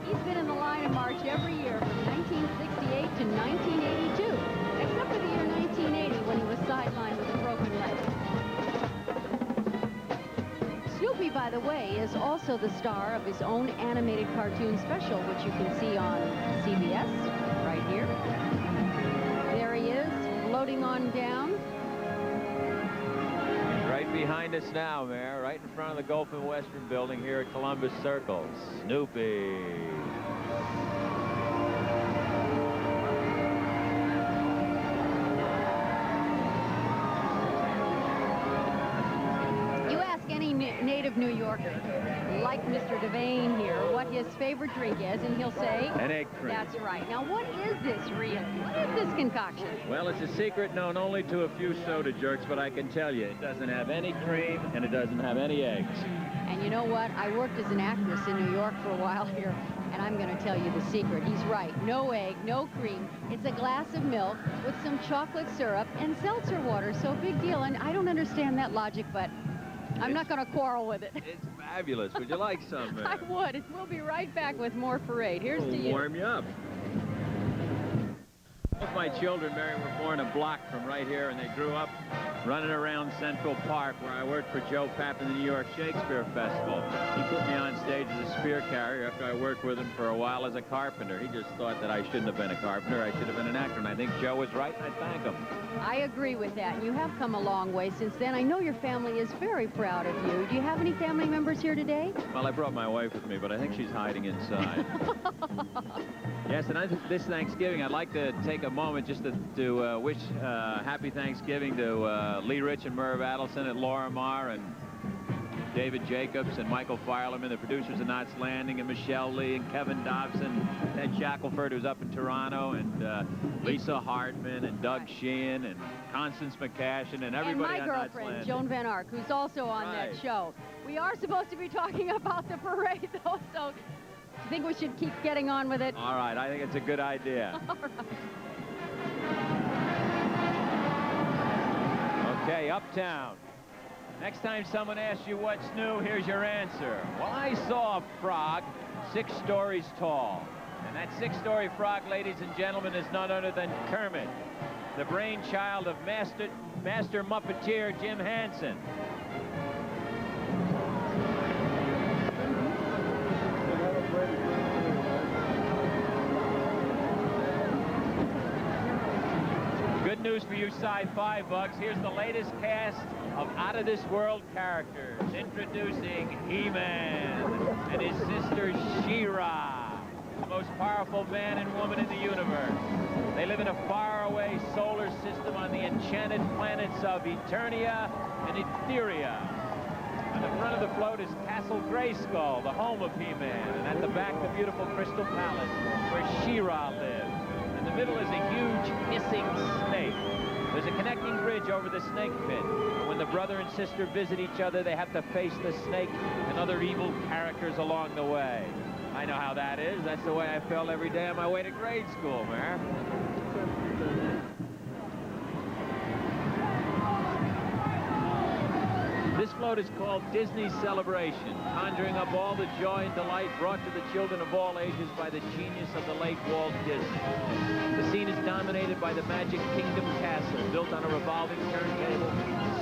He's been in the line of march every year from 1968 to 1982, except for the year 1980 when he was sidelined with a broken leg. Snoopy Goofy, by the way, is also the star of his own animated cartoon special, which you can see on CBS right here. There he is, floating on down. Right behind us now, Mayor, right in front of the Gulf and Western building here at Columbus Circle. Snoopy. Native New Yorker, like Mr. Devane here, what his favorite drink is, and he'll say... An egg cream. That's right. Now, what is this really? What is this concoction? Well, it's a secret known only to a few soda jerks, but I can tell you, it doesn't have any cream, and it doesn't have any eggs. And you know what? I worked as an actress in New York for a while here, and I'm going to tell you the secret. He's right. No egg, no cream. It's a glass of milk with some chocolate syrup and seltzer water, so big deal. And I don't understand that logic, but... I'm not going to quarrel with it. It's fabulous. Would you like some, Mary? I would. We'll be right back with more Parade. Here's to you. Warm you up. Both my children, Mary, were born a block from right here, and they grew up running around Central Park, where I worked for Joe Papp in the New York Shakespeare Festival. He put me on stage as a spear carrier after I worked with him for a while as a carpenter. He just thought that I shouldn't have been a carpenter. I should have been an actor, and I think Joe was right, and I thank him. I agree with that. You have come a long way since then. I know your family is very proud of you. Do you have any family members here today? Well, I brought my wife with me, but I think she's hiding inside. Yes, and this Thanksgiving, I'd like to take a moment just to wish happy Thanksgiving to Lee Rich and Merv Adelson at Lorimar, and David Jacobs and Michael Fireman, the producers of Knots Landing, and Michelle Lee and Kevin Dobson, Ted Shackelford, who's up in Toronto, and Lisa Hartman and Doug Sheehan and Constance McCashin and everybody on Knots Landing. And my girlfriend, Joan Van Ark, who's also on that show. We are supposed to be talking about the parade, though, so I think we should keep getting on with it. All right, I think it's a good idea. All right. Okay, Uptown. Next time someone asks you what's new, here's your answer. Well, I saw a frog 6 stories tall. And that 6-story frog, ladies and gentlemen, is none other than Kermit, the brainchild of Master Muppeteer Jim Henson. Good news for you sci-fi bugs. Here's the latest cast of out-of-this-world characters. Introducing He-Man and his sister She-Ra, the most powerful man and woman in the universe. They live in a faraway solar system on the enchanted planets of Eternia and Etheria. On the front of the float is Castle Grayskull, the home of He-Man, and at the back, the beautiful Crystal Palace, where She-Ra lives. In the middle is a huge hissing snake. There's a connecting bridge over the snake pit. When the brother and sister visit each other, they have to face the snake and other evil characters along the way. I know how that is. That's the way I felt every day on my way to grade school, Mayor. This float is called Disney Celebration, conjuring up all the joy and delight brought to the children of all ages by the genius of the late Walt Disney. The scene is dominated by the Magic Kingdom Castle, built on a revolving turntable,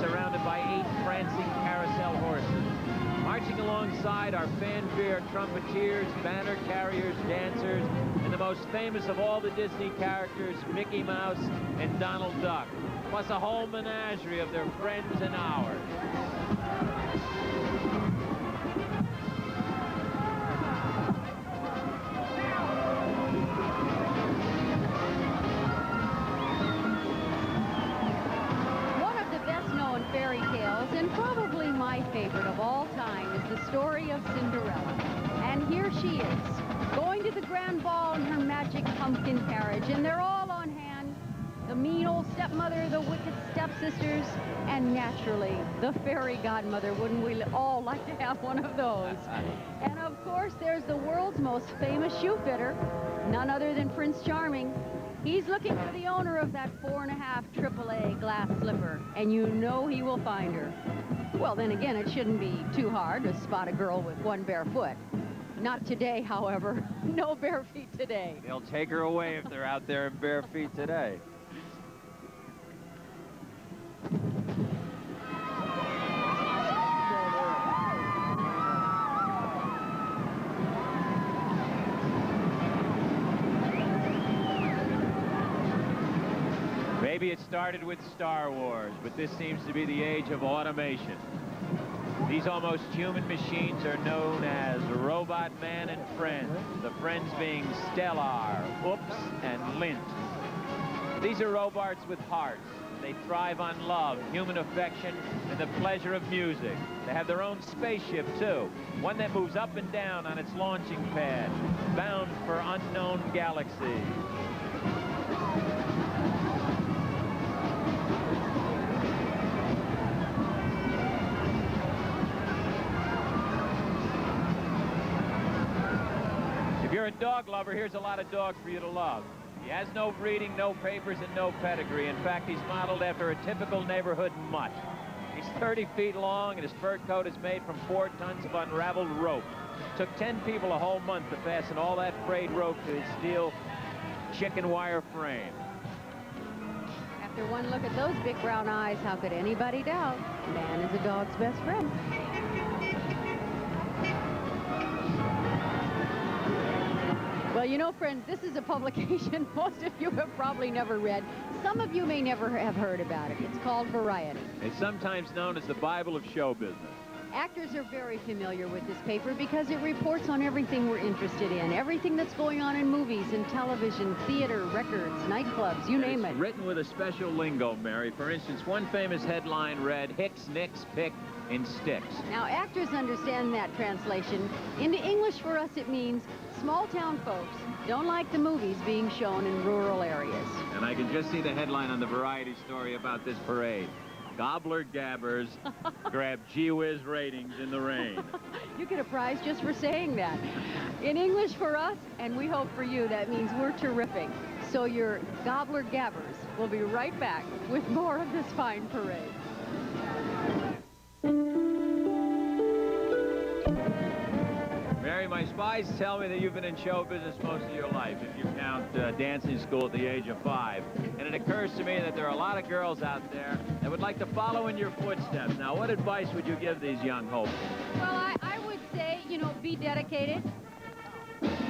surrounded by 8 prancing carousel horses. Marching alongside are fanfare trumpeteers, banner carriers, dancers, and the most famous of all the Disney characters, Mickey Mouse and Donald Duck, plus a whole menagerie of their friends and ours. Fairy tales, and probably my favorite of all time, is the story of Cinderella. And here she is, going to the grand ball in her magic pumpkin carriage, and they're all on hand. The mean old stepmother, the wicked stepsisters, and naturally, the fairy godmother. Wouldn't we all like to have one of those? And of course, there's the world's most famous shoe fitter, none other than Prince Charming. He's looking for the owner of that 4.5 AAA glass slipper, and you know he will find her. Well, then again, it shouldn't be too hard to spot a girl with one bare foot. Not today, however. No bare feet today. They'll take her away if they're out there in bare feet today. Maybe it started with Star Wars, but this seems to be the age of automation. These almost human machines are known as Robot Man and Friends, the friends being Stellar, Oops, and Lint. These are robots with hearts. They thrive on love, human affection, and the pleasure of music. They have their own spaceship, too, one that moves up and down on its launching pad, bound for unknown galaxies. If you're a dog lover, here's a lot of dogs for you to love. He has no breeding, no papers, and no pedigree. In fact, he's modeled after a typical neighborhood mutt. He's 30 feet long, and his fur coat is made from 4 tons of unraveled rope. It took 10 people a whole month to fasten all that frayed rope to his steel chicken wire frame. After one look at those big brown eyes, how could anybody doubt? Man is a dog's best friend. Well, you know, friends, this is a publication most of you have probably never read. Some of you may never have heard about it. It's called Variety. It's sometimes known as the Bible of show business. Actors are very familiar with this paper because it reports on everything we're interested in, everything that's going on in movies and television, theater, records, nightclubs, you name it. It's written with a special lingo, Mary. For instance, one famous headline read, Hicks, Nicks, Pick, in Sticks. Now, actors understand that translation. Into English for us, it means small-town folks don't like the movies being shown in rural areas. And I can just see the headline on the Variety story about this parade. Gobbler gabbers grab gee-whiz ratings in the rain. You get a prize just for saying that. In English for us, and we hope for you, that means we're terrific. So your gobbler gabbers will be right back with more of this fine parade. Mary, my spies tell me that you've been in show business most of your life, if you count dancing school at the age of 5. And it occurs to me that there are a lot of girls out there that would like to follow in your footsteps. Now, what advice would you give these young hopefuls? Well, I would say, you know, be dedicated.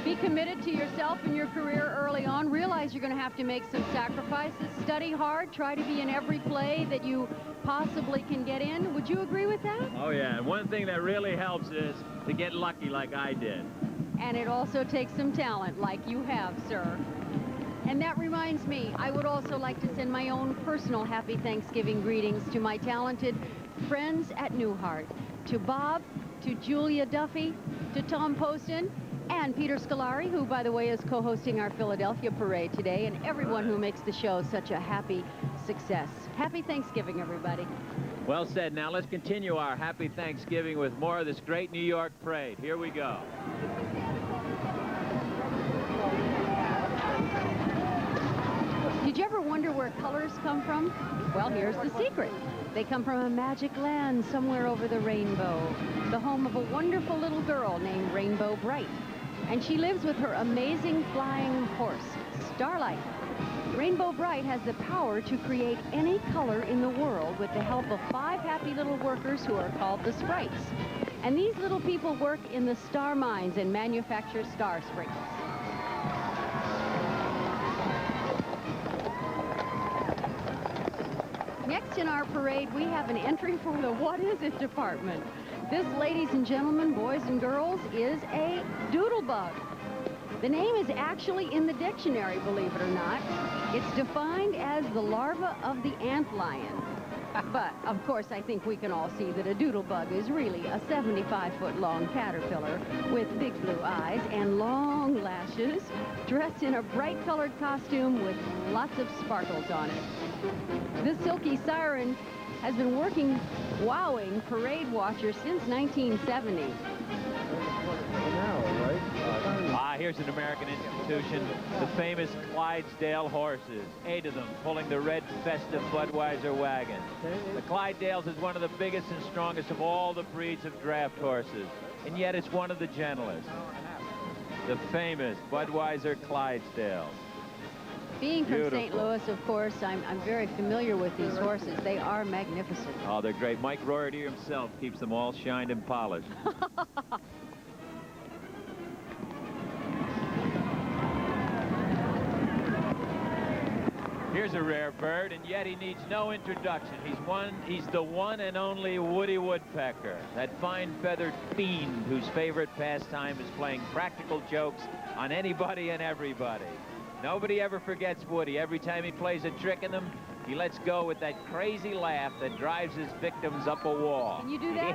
Be committed to yourself and your career early on. Realize you're going to have to make some sacrifices. Study hard. Try to be in every play that you possibly can get in. Would you agree with that? Oh, yeah. And one thing that really helps is to get lucky like I did. And it also takes some talent like you have, sir. And that reminds me, I would also like to send my own personal happy Thanksgiving greetings to my talented friends at Newhart. To Bob, to Julia Duffy, to Tom Poston, and Peter Scolari, who, by the way, is co-hosting our Philadelphia parade today, and everyone who makes the show such a happy success. Happy Thanksgiving, everybody. Well said. Now let's continue our happy Thanksgiving with more of this great New York parade. Here we go. Did you ever wonder where colors come from? Well, here's the secret. They come from a magic land somewhere over the rainbow, the home of a wonderful little girl named Rainbow Bright. And she lives with her amazing flying horse, Starlight. Rainbow Bright has the power to create any color in the world with the help of 5 happy little workers who are called the Sprites. And these little people work in the star mines and manufacture star sprinkles. Next in our parade, we have an entry for the What Is It department. This, ladies and gentlemen, boys and girls, is a doodlebug. The name is actually in the dictionary, believe it or not. It's defined as the larva of the antlion. But, of course, I think we can all see that a doodlebug is really a 75-foot-long caterpillar with big blue eyes and long lashes, dressed in a bright-colored costume with lots of sparkles on it. This silky siren has been wowing parade watchers since 1970. Here's an American institution, the famous Clydesdale horses, 8 of them pulling the red festive Budweiser wagon. The Clydesdales is one of the biggest and strongest of all the breeds of draft horses, and yet it's one of the gentlest. The famous Budweiser Clydesdales. Being from St. Louis, of course, I'm very familiar with these horses. They are magnificent. Oh, they're great. Mike Rorty himself keeps them all shined and polished. Here's a rare bird, and yet he needs no introduction. He's the one and only Woody Woodpecker, that fine feathered fiend whose favorite pastime is playing practical jokes on anybody and everybody. Nobody ever forgets Woody. Every time he plays a trick in them, he lets go with that crazy laugh that drives his victims up a wall. Can you do that?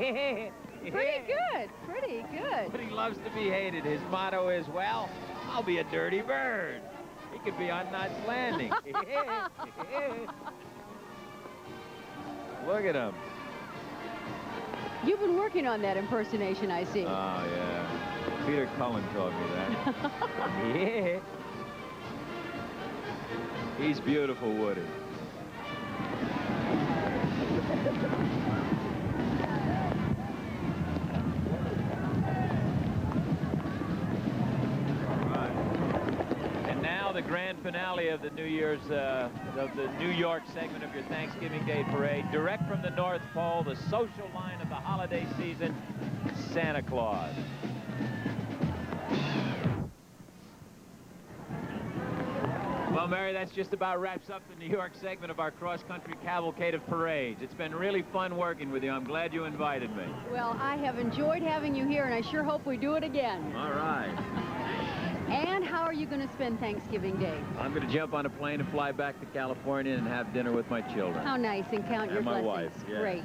Pretty good. Pretty good. But he loves to be hated. His motto is, well, I'll be a dirty bird. He could be on Knots Landing. Look at him. You've been working on that impersonation, I see. Oh, yeah. Peter Cullen taught me that. Yeah. He's beautiful, Woody. The grand finale of the New York segment of your Thanksgiving Day parade, direct from the North Pole, the social line of the holiday season, Santa Claus. Well, Mary, that's just about wraps up the New York segment of our cross-country cavalcade of parades. It's been really fun working with you. I'm glad you invited me. Well, I have enjoyed having you here, and I sure hope we do it again. All right. And how are you going to spend Thanksgiving Day? I'm going to jump on a plane and fly back to California and have dinner with my children. How nice, and count your my blessings. wife, yeah. Great.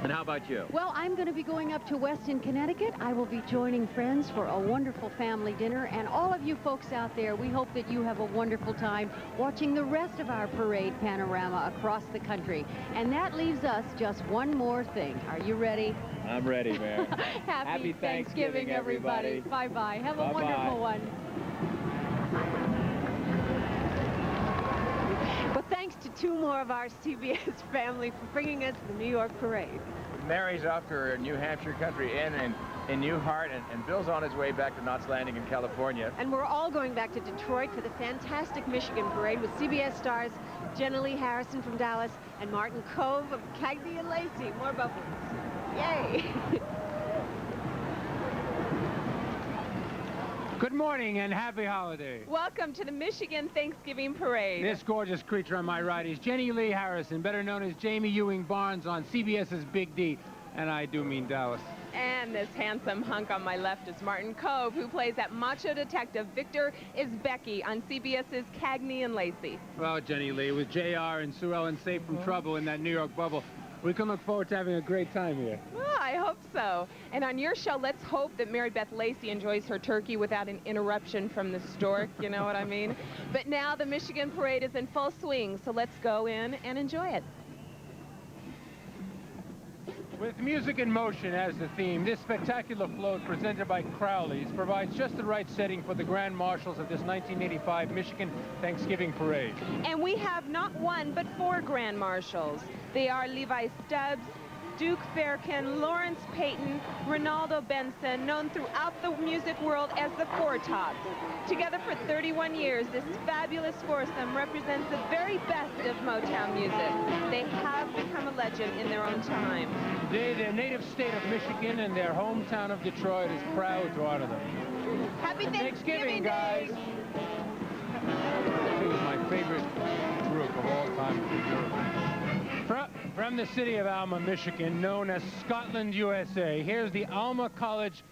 And how about you? Well, I'm going to be going up to Weston, Connecticut. I will be joining friends for a wonderful family dinner. And all of you folks out there, we hope that you have a wonderful time watching the rest of our parade panorama across the country. And that leaves us just one more thing. Are you ready? I'm ready, Mary. Happy Thanksgiving, everybody. Bye-bye. Have a wonderful one. Well, thanks to two more of our CBS family for bringing us the New York parade. Mary's off to her New Hampshire Country Inn in New Hart, and Bill's on his way back to Knots Landing in California. And we're all going back to Detroit for the fantastic Michigan parade with CBS stars Jenna Lee Harrison from Dallas and Martin Cove of Cagney and Lacey. More bubbles. Yay! Good morning and happy holiday. Welcome to the Michigan Thanksgiving Parade. This gorgeous creature on my right is Jenny Lee Harrison, better known as Jamie Ewing Barnes on CBS's Big D, and I do mean Dallas. And this handsome hunk on my left is Martin Cove, who plays that macho detective Victor Isbecki on CBS's Cagney and Lacey. Well, Jenny Lee, with JR and Sue Ellen safe from trouble in that New York bubble, we can look forward to having a great time here. Well, I hope so. And on your show, let's hope that Mary Beth Lacey enjoys her turkey without an interruption from the stork, you know what I mean? But now the Michigan parade is in full swing, so let's go in and enjoy it. With music in motion as the theme, this spectacular float presented by Crowley's provides just the right setting for the Grand Marshals of this 1985 Michigan Thanksgiving Parade. And we have not one, but 4 Grand Marshals. They are Levi Stubbs, Duke Fairkin, Lawrence Payton, Ronaldo Benson, known throughout the music world as the Four Tops. Together for 31 years, this fabulous foursome represents the very best of Motown music. They have become a legend in their own time. Today, their native state of Michigan and their hometown of Detroit is proud to honor them. Happy Thanksgiving, guys! This is my favorite group of all time. From the city of Alma, Michigan, known as Scotland, USA, here's the Alma College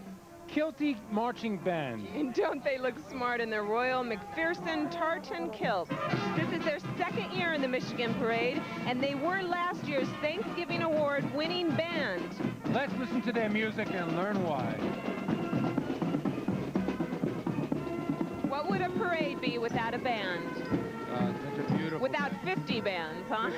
Kilty Marching Band. And don't they look smart in their Royal McPherson tartan kilts? This is their 2nd year in the Michigan Parade, and they were last year's Thanksgiving Award-winning band. Let's listen to their music and learn why. What would a parade be without a band? Such a beautiful Without 50 bands, huh?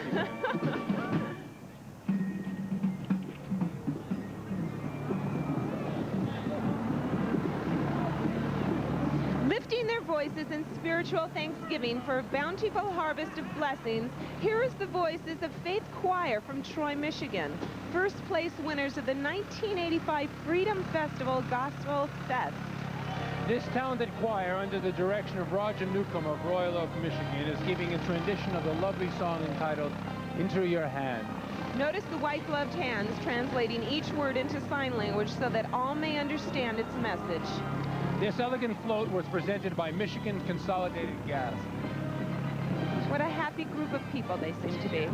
Lifting their voices in spiritual thanksgiving for a bountiful harvest of blessings, here is the voices of Faith Choir from Troy, Michigan, first place winners of the 1985 Freedom Festival Gospel Fest. This talented choir, under the direction of Roger Newcomb of Royal Oak, Michigan, is giving a rendition of the lovely song entitled Into Your Hand. Notice the white-gloved hands translating each word into sign language so that all may understand its message. This elegant float was presented by Michigan Consolidated Gas. What a happy group of people they seem to be.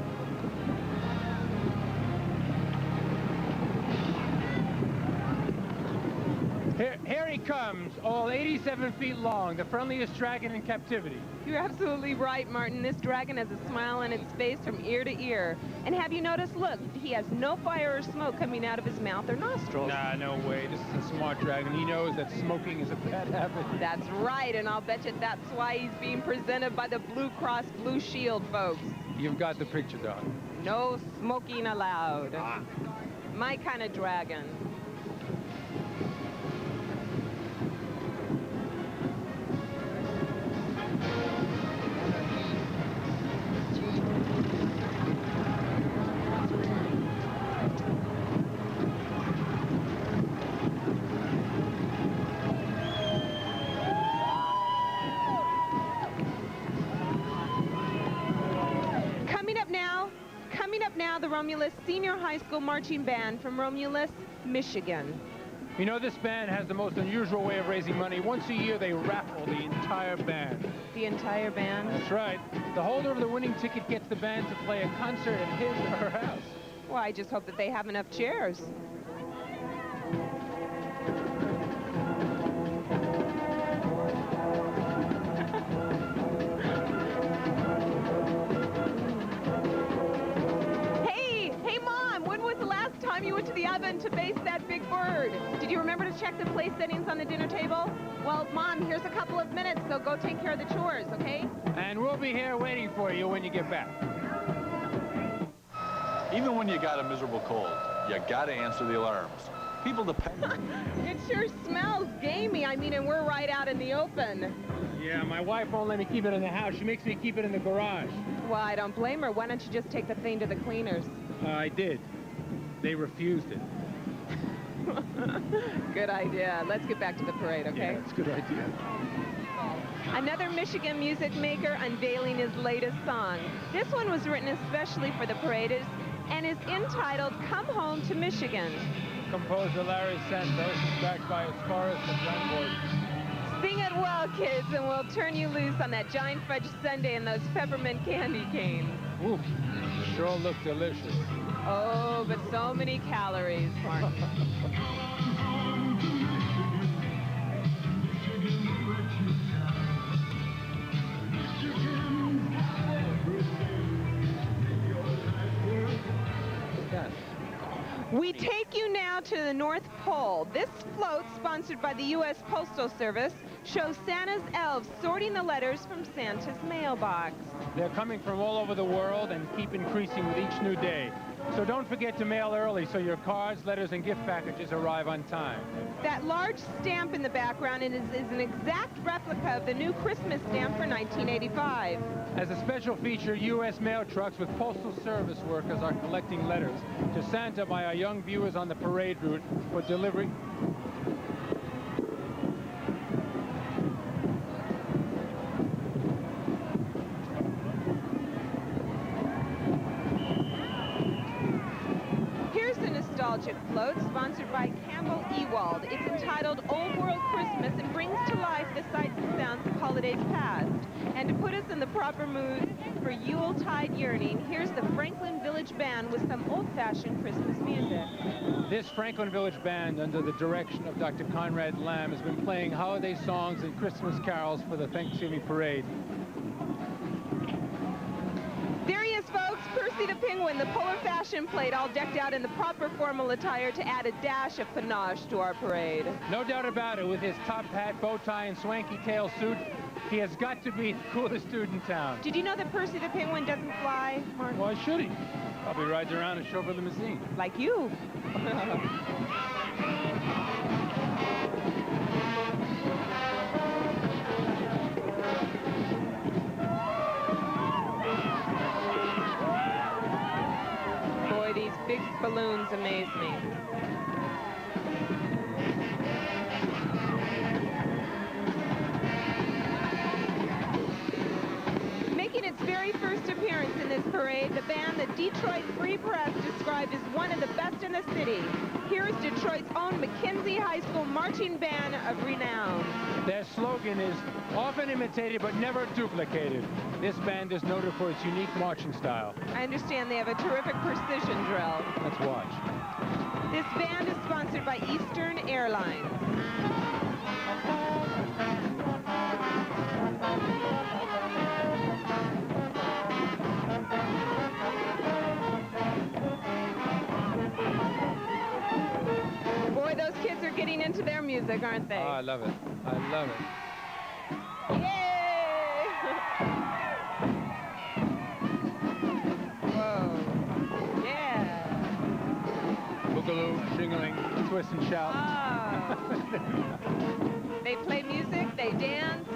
Here he comes, all 87 feet long, the friendliest dragon in captivity. You're absolutely right, Martin. This dragon has a smile on its face from ear to ear. And have you noticed, look, he has no fire or smoke coming out of his mouth or nostrils. Nah, no way. This is a smart dragon. He knows that smoking is a bad habit. That's right, and I'll bet you that's why he's being presented by the Blue Cross Blue Shield folks. You've got the picture, Doc. No smoking allowed. My kind of dragon. The Romulus Senior High School Marching Band from Romulus, Michigan. You know, this band has the most unusual way of raising money. Once a year, they raffle the entire band. The entire band? That's right. The holder of the winning ticket gets the band to play a concert at his or her house. Well, I just hope that they have enough chairs. You went to the oven to baste that big bird. Did you remember to check the place settings on the dinner table? Well, Mom, here's a couple of minutes, so go take care of the chores, okay? And we'll be here waiting for you when you get back. Even when you got a miserable cold, you gotta answer the alarms. People depend on you. It sure smells gamey. I mean, and we're right out in the open. Yeah, my wife won't let me keep it in the house. She makes me keep it in the garage. Well, I don't blame her. Why don't you just take the thing to the cleaners? I did. They refused it. Good idea. Let's get back to the parade, okay? Yeah, that's a good idea. Another Michigan music maker unveiling his latest song. This one was written especially for the parade and is entitled Come Home to Michigan. Composer Larry Santos is backed by his chorus and drum board. Sing it well, kids, and we'll turn you loose on that giant fudge sundae and those peppermint candy canes. Ooh, sure look delicious. Oh, but so many calories, Martin. We take you now to the North Pole. This float, sponsored by the U.S. Postal Service, shows Santa's elves sorting the letters from Santa's mailbox. They're coming from all over the world and keep increasing with each new day. So don't forget to mail early so your cards, letters, and gift packages arrive on time. That large stamp in the background is an exact replica of the new Christmas stamp for 1985. As a special feature, U.S. mail trucks with Postal Service workers are collecting letters to Santa by our young viewers on the parade route for delivery. Nostalgic float sponsored by Campbell Ewald. It's entitled Old World Christmas and brings to life the sights and sounds of holidays past. And to put us in the proper mood for Yuletide yearning, here's the Franklin Village Band with some old-fashioned Christmas music. This Franklin Village Band, under the direction of Dr. Conrad Lamb, has been playing holiday songs and Christmas carols for the Thanksgiving parade. There he is, folks, Percy the Penguin, the polar fashion plate, all decked out in the proper formal attire to add a dash of panache to our parade. No doubt about it, with his top hat, bow tie, and swanky tail suit, he has got to be the coolest dude in town. Did you know that Percy the Penguin doesn't fly, Martin? Why should he? Probably rides around a chauffeur limousine. Like you. Boy, these big balloons amaze me. Making its very first appearance in this parade, the band the Detroit Free Press described as one of the best in the city. Here's Detroit's own McKinsey High School marching band of renown. Their slogan is often imitated but never duplicated. This band is noted for its unique marching style. I understand they have a terrific precision drill. Let's watch. This band is sponsored by Eastern Airlines. Boy, those kids are getting into their music, aren't they? Oh, I love it. I love it. Yay! Whoa. Yeah. Boogaloo, shingling, twist and shout. Ah. They play music, they dance.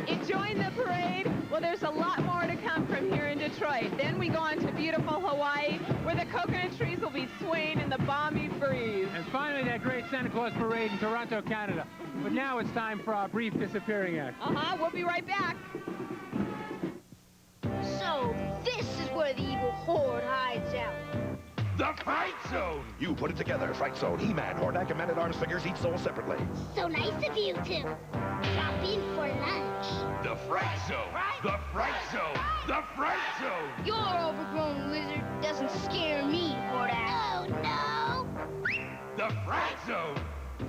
Enjoying the parade? Well, there's a lot more to come from here in Detroit. Then we go on to beautiful Hawaii, where the coconut trees will be swaying in the balmy breeze. And finally, that great Santa Claus parade in Toronto, Canada. But now it's time for our brief disappearing act. We'll be right back. So, this is where the evil horde hides out. The Fright Zone! You put it together, Fright Zone, He-Man, Hordak, and Man-at-Arms figures each sold separately. So nice of you to drop in for lunch. The Fright Zone! The Fright Zone! The Fright Zone! Your overgrown lizard doesn't scare me, Hordak. Oh, no! The Fright Zone!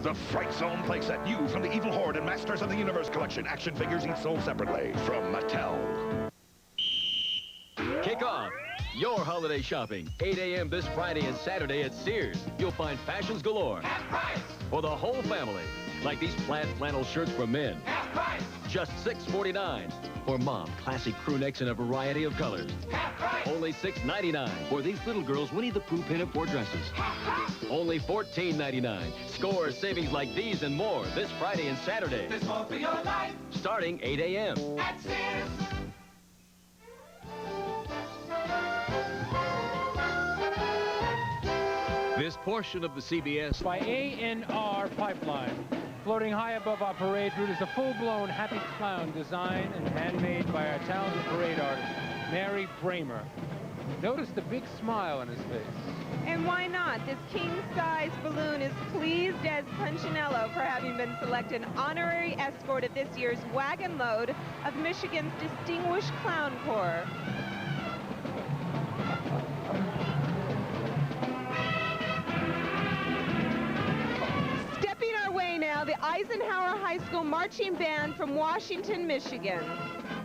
The Fright Zone playset new from the Evil Horde and Masters of the Universe collection. Action figures each sold separately from Mattel. Kick off your holiday shopping, 8 a.m. this Friday and Saturday at Sears. You'll find fashions galore. Half price! For the whole family. Like these plaid flannel shirts for men. Half price! Just $6.49. For mom, classic crew necks in a variety of colors. Half price! Only $6.99. For these little girls, Winnie the Pooh pinup for dresses. Half price! Only $14.99. Score savings like these and more this Friday and Saturday. There's more for your life. Starting 8 a.m. At Sears. This portion of the CBS by A&R Pipeline. Floating high above our parade route is a full-blown Happy Clown designed and handmade by our talented parade artist, Mary Bramer. Notice the big smile on his face. And why not? This king-size balloon is pleased as Punchinello for having been selected honorary escort at this year's wagon load of Michigan's Distinguished Clown Corps. Stepping our way now, the Eisenhower High School Marching Band from Washington, Michigan.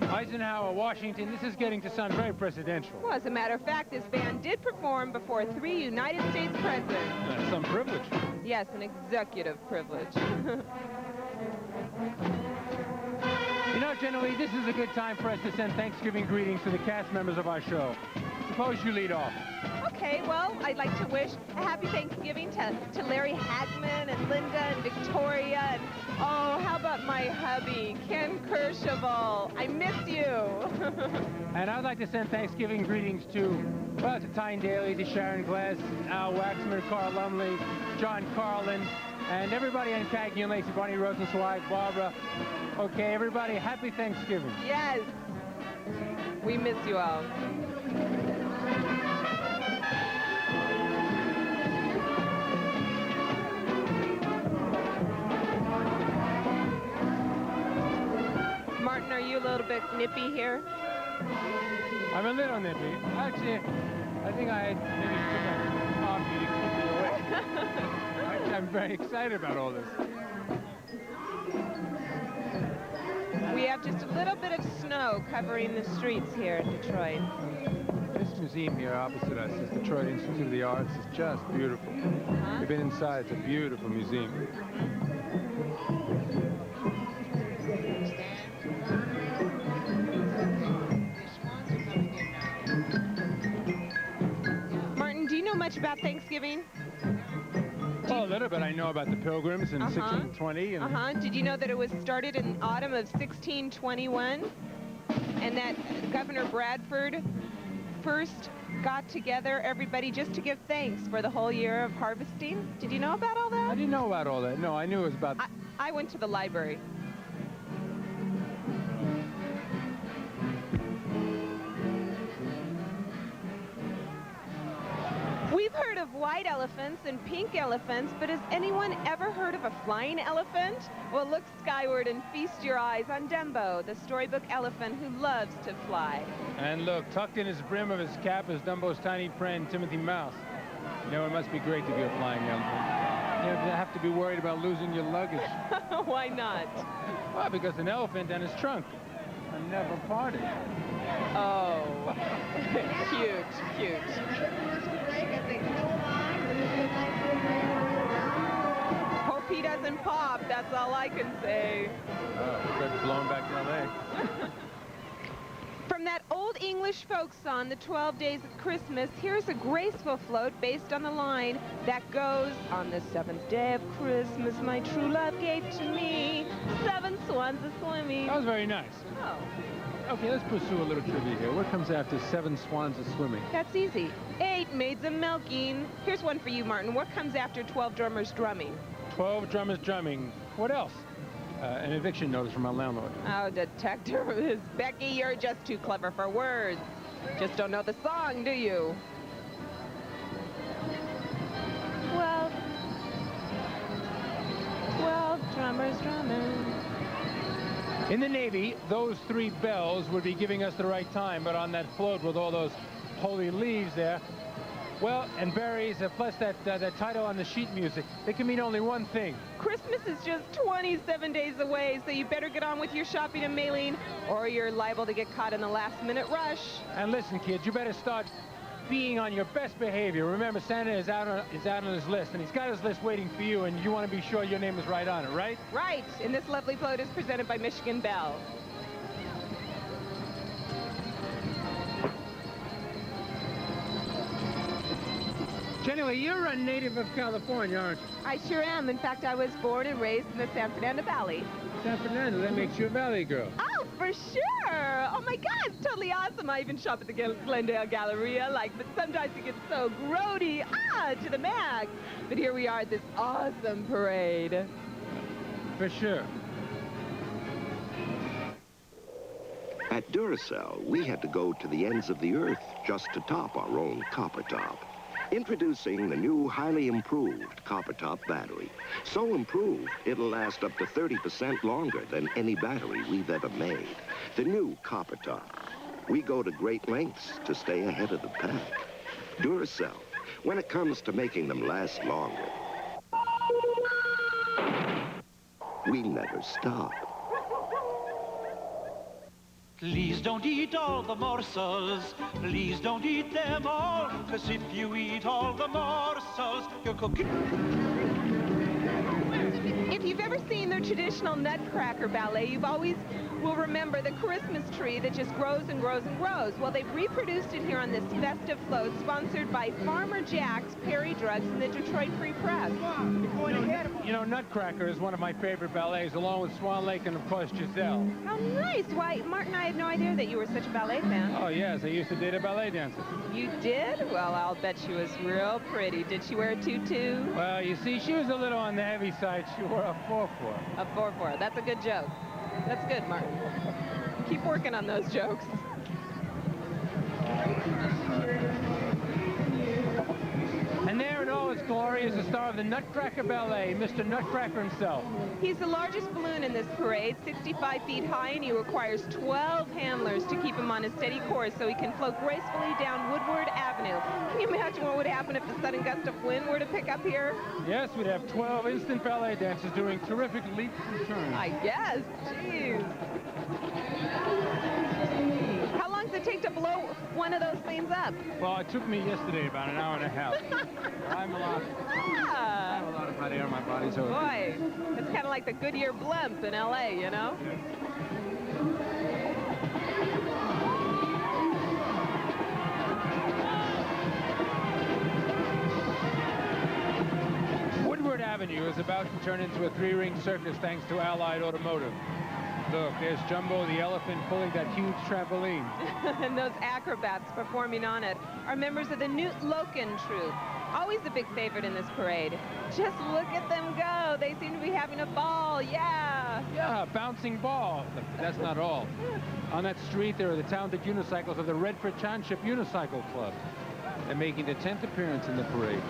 Eisenhower, Washington, this is getting to sound very presidential. Well, as a matter of fact, this band did perform before 3 United States presidents. That's some privilege. Yes, an executive privilege. You know, generally, this is a good time for us to send Thanksgiving greetings to the cast members of our show. Suppose you lead off. Okay, well, I'd like to wish a happy Thanksgiving to Larry Hagman and Linda and Victoria and, oh, how about my hubby, Ken Kercheval? I miss you. And I'd like to send Thanksgiving greetings to Tyne Daly, to Sharon Glass, Al Waxman, Carl Lumley, John Carlin, and everybody on Cagney and Lacey, Barney Rosenzweig, Barbara. Okay, everybody, happy Thanksgiving. Yes. We miss you all. Martin, are you a little bit nippy here? I'm a little nippy. Actually, I think I maybe took a coffee to keep me awake. Actually, I'm very excited about all this. We have just a little bit of snow covering the streets here in Detroit. This museum here opposite us is Detroit Institute of the Arts. It's just beautiful. We've been inside. It's a beautiful museum. Martin, do you know much about Thanksgiving? Well, little bit I know about the Pilgrims in 1620. And Did you know that it was started in autumn of 1621? And that Governor Bradford first got together everybody just to give thanks for the whole year of harvesting? Did you know about all that? I didn't know about all that. No, I knew it was about... I went to the library. We've heard of white elephants and pink elephants, but has anyone ever heard of a flying elephant? Well, look skyward and feast your eyes on Dumbo, the storybook elephant who loves to fly. And look, tucked in his brim of his cap is Dumbo's tiny friend, Timothy Mouse. You know, it must be great to be a flying elephant. You don't have to be worried about losing your luggage. Why not? Well, because an elephant and his trunk are never parted. Oh, cute, cute. Hope he doesn't pop, that's all I can say. Oh, we're blown back to L.A. From that old English folk song, The 12 Days of Christmas, here's a graceful float based on the line that goes, on the 7th day of Christmas, my true love gave to me 7 swans a-swimming. That was very nice. Oh. Okay, let's pursue a little trivia here. What comes after 7 swans a-swimming? That's easy. 8 maids a-milking. Here's one for you, Martin. What comes after 12 drummers drumming? 12 drummers drumming. What else? An eviction notice from my landlord. Oh, detective. Becky, you're just too clever for words. Just don't know the song, do you? 12 drummers drumming. In the Navy, those 3 bells would be giving us the right time, but on that float with all those holy leaves there, well, and berries, plus that title on the sheet music, they can mean only one thing. Christmas is just 27 days away, so you better get on with your shopping and mailing, or you're liable to get caught in the last-minute rush. And listen, kids, you better start being on your best behavior. Remember, Santa is out on his list, and he's got his list waiting for you, and you want to be sure your name is right on it, right? Right, and this lovely float is presented by Michigan Bell. Jenny, you're a native of California, aren't you? I sure am. In fact, I was born and raised in the San Fernando Valley. San Fernando, that makes you a valley girl. Oh, for sure. Oh, my God, it's totally awesome. I even shop at the Glendale Galleria, but sometimes it gets so grody, to the max. But here we are at this awesome parade. For sure. At Duracell, we had to go to the ends of the earth just to top our own copper top. Introducing the new highly improved copper top battery. So improved, it'll last up to 30% longer than any battery we've ever made. The new copper top. We go to great lengths to stay ahead of the pack. Duracell, when it comes to making them last longer, we never stop. Please don't eat all the morsels. Please don't eat them all. 'Cause if you eat all the morsels, you're cooking. If you've ever seen the traditional Nutcracker ballet, you've always will remember the Christmas tree that just grows and grows and grows. Well, they've reproduced it here on this festive float, sponsored by Farmer Jack's, Perry Drugs, and the Detroit Free Press. You know, Nutcracker is one of my favorite ballets, along with Swan Lake and, of course, Giselle. How nice. Why, Martin, I had no idea that you were such a ballet fan. Oh, yes, I used to date a ballet dancer. You did? Well, I'll bet she was real pretty. Did she wear a tutu? Well, you see, she was a little on the heavy side. She wore a 4-4. A 4-4. That's a good joke. That's good, Martin. Keep working on those jokes. And there in all its glory is the star of the Nutcracker Ballet, Mr. Nutcracker himself. He's the largest balloon in this parade, 65 feet high, and he requires 12 handlers to keep him on a steady course so he can float gracefully down Woodward Avenue. Can you imagine what would happen if the sudden gust of wind were to pick up here? Yes, we'd have 12 instant ballet dancers doing terrific leaps and turns. I guess. Jeez. How long does it take to blow one of those things up? Well, it took me yesterday about an hour and a half. I'm a lot of hot air in my body, so... Boy, it's kind of like the Goodyear blimp in L.A., you know? Woodward Avenue is about to turn into a three-ring circus thanks to Allied Automotive. Look, there's Jumbo the elephant pulling that huge trampoline. And those acrobats performing on it are members of the Newt Loken troupe. Always a big favorite in this parade. Just look at them go. They seem to be having a ball. Yeah. Yeah, bouncing ball. But that's not all. On that street, there are the talented unicycles of the Redford Township Unicycle Club. They're making their 10th appearance in the parade.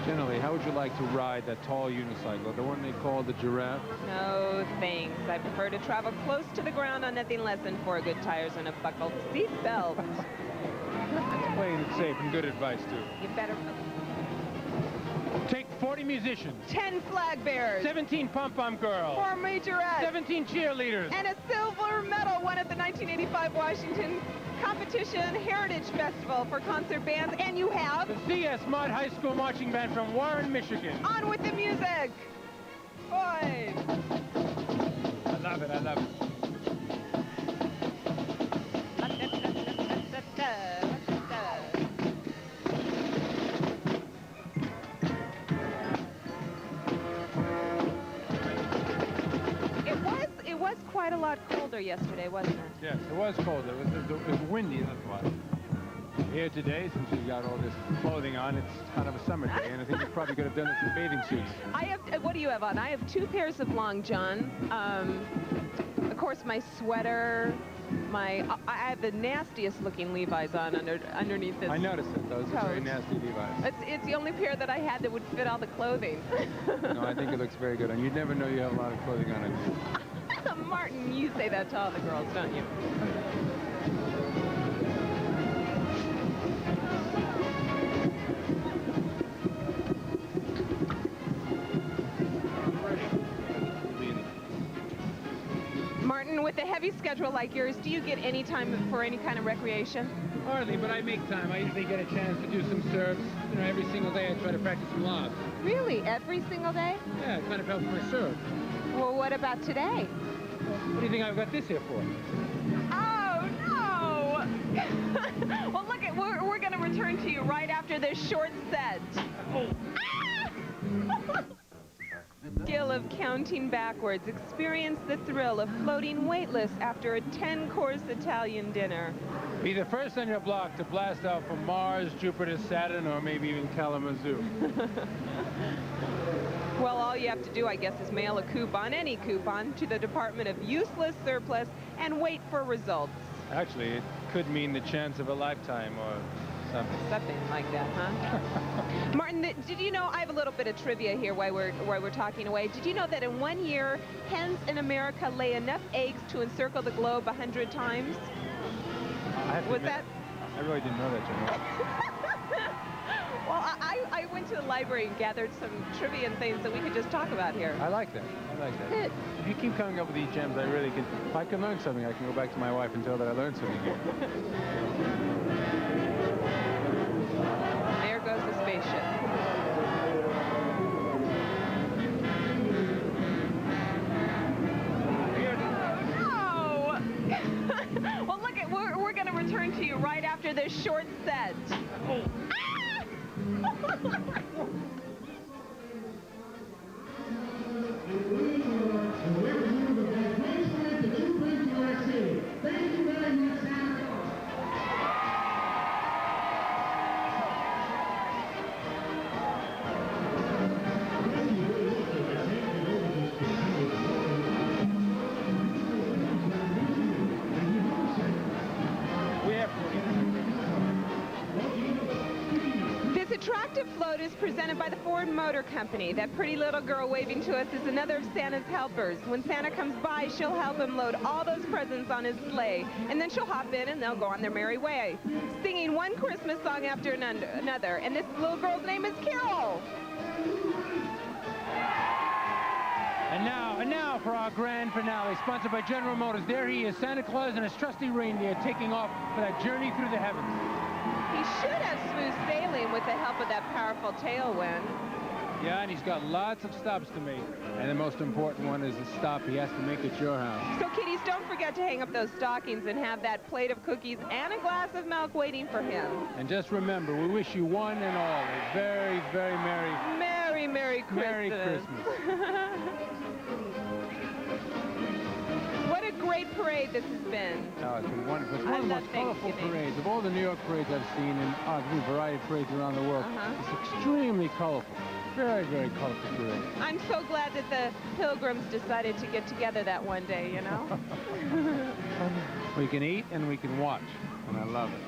Generally, how would you like to ride that tall unicycle, the one they call the giraffe? No, thanks. I prefer to travel close to the ground on nothing less than 4 good tires and a buckled seat belt. That's playing it safe and good advice, too. You better... Take 40 musicians. 10 flag bearers. 17 pom-pom girls. 4 majorettes. 17 cheerleaders. And a silver medal won at the 1985 Washington Competition Heritage Festival for concert bands. And you have... the CS Mud High School Marching Band from Warren, Michigan. On with the music. Boy. I love it. I love it. Quite a lot colder yesterday, wasn't it? Yes, it was colder. It was windy, that's why. Here today, since you've got all this clothing on, it's kind of a summer day, and I think you probably could have done it in bathing suits. I have, what do you have on? I have 2 pairs of long john. Of course, my sweater, I have the nastiest looking Levi's on underneath this. I noticed it. Those are very nasty Levi's. It's the only pair that I had that would fit all the clothing. No, I think it looks very good, and you'd never know you have a lot of clothing on it. Martin, you say that to all the girls, don't you? Martin, with a heavy schedule like yours, do you get any time for any kind of recreation? Hardly, but I make time. I usually get a chance to do some serves. You know, every single day I try to practice some lobs. Really? Every single day? Yeah, it kind of helps my serve. Well, what about today? What do you think I've got this here for? Oh, no! Well, look, we're going to return to you right after this short set. Oh. Ah! Skill of counting backwards. Experience the thrill of floating weightless after a 10-course Italian dinner. Be the first on your block to blast out from Mars, Jupiter, Saturn, or maybe even Kalamazoo. Well, all you have to do, I guess, is mail a coupon, any coupon, to the Department of Useless Surplus and wait for results. Actually, it could mean the chance of a lifetime or something. Something like that, huh? Martin, did you know, I have a little bit of trivia here while we're talking away. Did you know that in 1 year, hens in America lay enough eggs to encircle the globe 100 times? Was that? I really didn't know that, Jimmy. Well, I went to the library and gathered some trivia and things that we could just talk about here. I like that. I like that. If you keep coming up with these gems, I really can. If I can learn something, I can go back to my wife and tell her that I learned something here. There goes the spaceship. No! Well, look, we're going to return to you right after this short set. Oh. Thank you very much, attractive float is presented by the Ford Motor Company. That pretty little girl waving to us is another of Santa's helpers. When Santa comes by, she'll help him load all those presents on his sleigh. And then she'll hop in and they'll go on their merry way, singing one Christmas song after another. And this little girl's name is Carol. And now for our grand finale, sponsored by General Motors. There he is, Santa Claus and his trusty reindeer taking off for that journey through the heavens. He should have smooth sailing with the help of that powerful tailwind. Yeah, and he's got lots of stops to make. And the most important one is the stop he has to make at your house. So, kiddies, don't forget to hang up those stockings and have that plate of cookies and a glass of milk waiting for him. And just remember, we wish you one and all a very, very merry Merry Christmas. Merry Christmas. What a great parade this has been. Oh, it's been wonderful. It's one of the most colorful parades. Of all the New York parades I've seen, and a variety of parades around the world, it's extremely colorful. Very, very colorful parade. I'm so glad that the Pilgrims decided to get together that one day, you know? We can eat and we can watch, and I love it.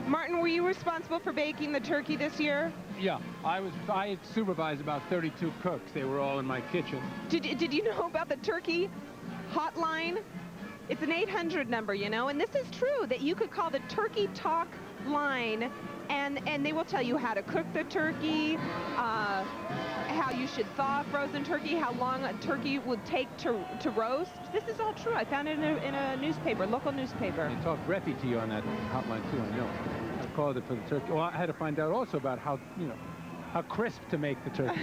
Martin, were you responsible for baking the turkey this year? Yeah, I supervised about 32 cooks. They were all in my kitchen. Did you know about the turkey hotline? It's an 800 number, you know, and this is true, that you could call the Turkey Talk line, and they will tell you how to cook the turkey, how you should thaw frozen turkey, how long a turkey would take to roast. This is all true. I found it in a newspaper, local newspaper. They talk breathy to you on that hotline, too, I know. I called it for the turkey. Well, I had to find out also about how, you know, how crisp to make the turkey.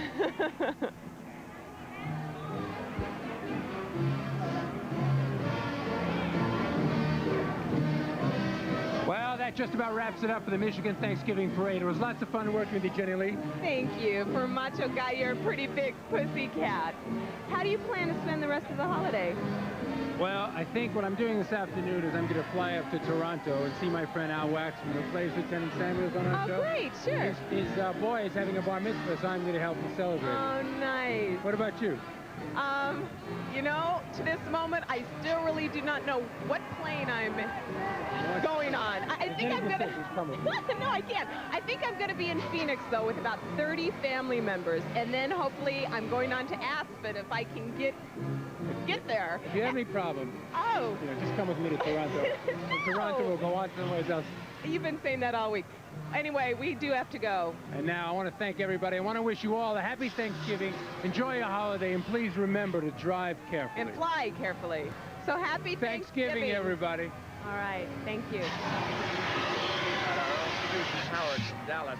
Well, that just about wraps it up for the Michigan Thanksgiving Parade. It was lots of fun working with you, Jenny Lee. Thank you. For a macho guy, you're a pretty big pussy cat. How do you plan to spend the rest of the holiday? Well, I think what I'm doing this afternoon is I'm going to fly up to Toronto and see my friend Al Waxman, who plays Lieutenant Samuels on our show. Oh, great, sure. His boy is having a bar mitzvah, so I'm going to help him celebrate. Oh, nice. What about you? You know, to this moment, I still really do not know what plane I'm going on. I think I'm going to... No, I can't. I think I'm going to be in Phoenix, though, with about 30 family members. And then, hopefully, I'm going on to Aspen if I can get there. If you have any problem, you know, just come with me to Toronto. From Toronto, we'll go on somewhere else. You've been saying that all week. Anyway, we do have to go. And now I want to thank everybody. I want to wish you all a happy Thanksgiving. Enjoy your holiday, and please remember to drive carefully. And fly carefully. So happy Thanksgiving, everybody. All right, thank you. Howard, Dallas.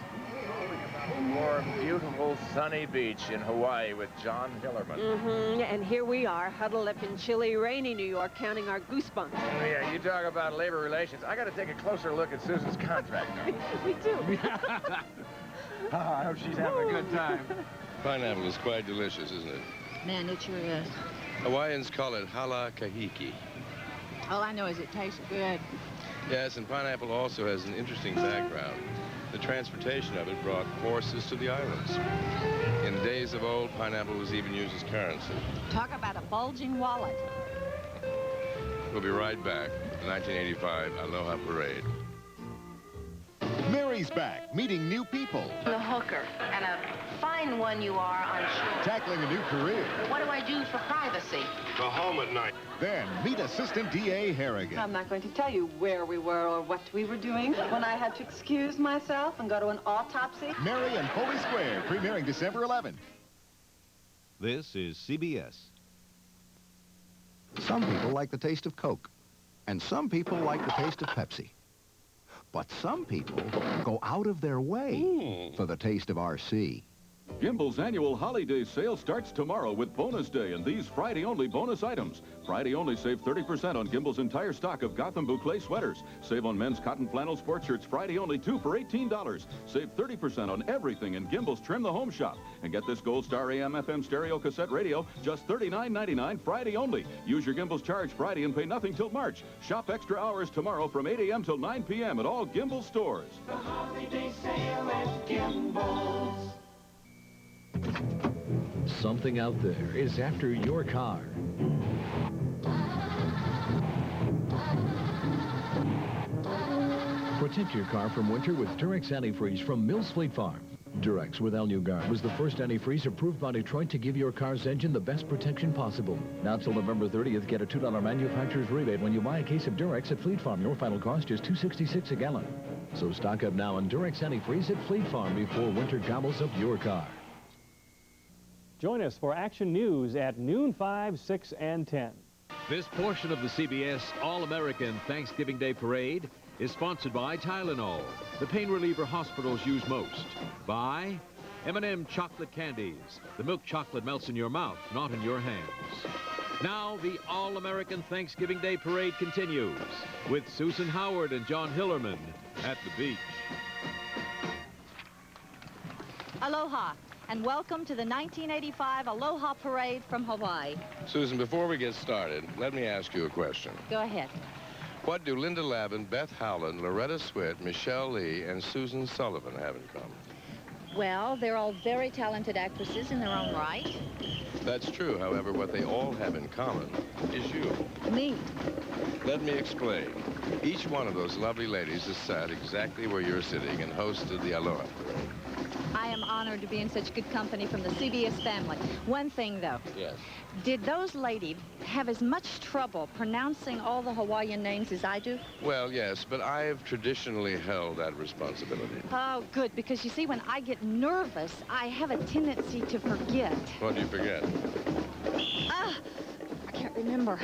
Warm, beautiful, sunny beach in Hawaii with John Hillerman. And here we are, huddled up in chilly, rainy New York, counting our goosebumps. Yeah, you talk about labor relations. I got to take a closer look at Susan's contract now. We do. I hope she's having a good time. Pineapple is quite delicious, isn't it? Man, it sure is. Hawaiians call it hala kahiki. All I know is it tastes good. Yes, and pineapple also has an interesting background. The transportation of it brought horses to the islands. In days of old, pineapple was even used as currency. Talk about a bulging wallet. We'll be right back with the 1985 Aloha Parade. Mary's back, meeting new people. The hooker, and a fine one you are, I'm sure. Tackling a new career. What do I do for privacy? Go home at night. Then meet Assistant D.A. Harrigan. I'm not going to tell you where we were or what we were doing when I had to excuse myself and go to an autopsy. Mary and Foley Square, premiering December 11th. This is CBS. Some people like the taste of Coke, and some people like the taste of Pepsi. But some people go out of their way for the taste of RC. Gimbles' annual holiday sale starts tomorrow with Bonus Day and these Friday-only bonus items. Friday only save 30% on Gimbles' entire stock of Gotham Boucle sweaters. Save on men's cotton flannel sports shirts Friday only 2 for $18. Save 30% on everything in Gimbles' Trim the Home Shop. And get this Gold Star AM/FM stereo cassette radio, just $39.99 Friday only. Use your Gimbles charge Friday and pay nothing till March. Shop extra hours tomorrow from 8 a.m. till 9 p.m. at all Gimbles stores. The holiday sale at Gimbles. Something out there is after your car. Protect your car from winter with Durex Antifreeze from Mills Fleet Farm. Durex with Elnugar was the first antifreeze approved by Detroit to give your car's engine the best protection possible. Now till November 30th, get a $2 manufacturer's rebate when you buy a case of Durex at Fleet Farm. Your final cost is $2.66 a gallon. So stock up now on Durex Antifreeze at Fleet Farm before winter gobbles up your car. Join us for Action News at noon, 5, 6, and 10. This portion of the CBS All-American Thanksgiving Day Parade is sponsored by Tylenol, the pain reliever hospitals use most. By M&M chocolate candies. The milk chocolate melts in your mouth, not in your hands. Now the All-American Thanksgiving Day Parade continues with Susan Howard and John Hillerman at the beach. Aloha, and welcome to the 1985 Aloha Parade from Hawaii. Susan, before we get started, let me ask you a question. Go ahead. What do Linda Lavin, Beth Howland, Loretta Swit, Michelle Lee, and Susan Sullivan have in common? Well, they're all very talented actresses in their own right. That's true. However, what they all have in common is you. Me. Let me explain. Each one of those lovely ladies has sat exactly where you're sitting and hosted the Aloha Parade. I am honored to be in such good company from the CBS family. One thing, though. Yes. Did those ladies have as much trouble pronouncing all the Hawaiian names as I do? Well, yes, but I have traditionally held that responsibility. Oh, good, because you see, when I get nervous, I have a tendency to forget. What do you forget? I can't remember.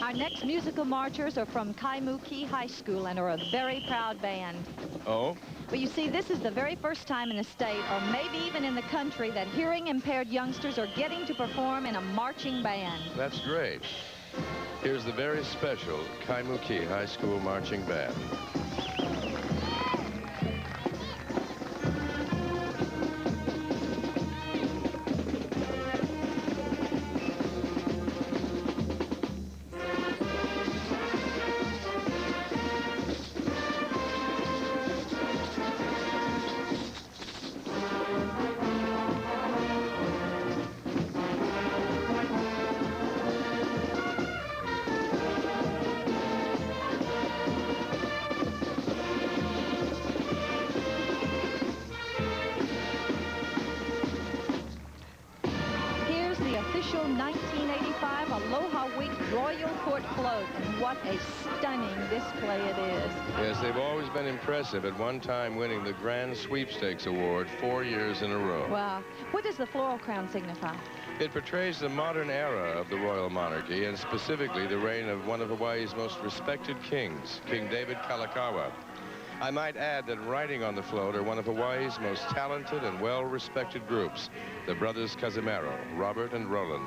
Our next musical marchers are from Kaimuki High School and are a very proud band. Oh? But you see, this is the very first time in the state, or maybe even in the country, that hearing-impaired youngsters are getting to perform in a marching band. That's great. Here's the very special Kaimuki High School Marching Band. Official 1985 Aloha Week Royal Court float, and what a stunning display it is. Yes, they've always been impressive, at one time winning the Grand Sweepstakes Award 4 years in a row. Wow. What does the floral crown signify? It portrays the modern era of the royal monarchy, and specifically the reign of one of Hawaii's most respected kings, King David Kalakaua. I might add that riding on the float are one of Hawaii's most talented and well-respected groups, the brothers Casimiro, Robert and Roland.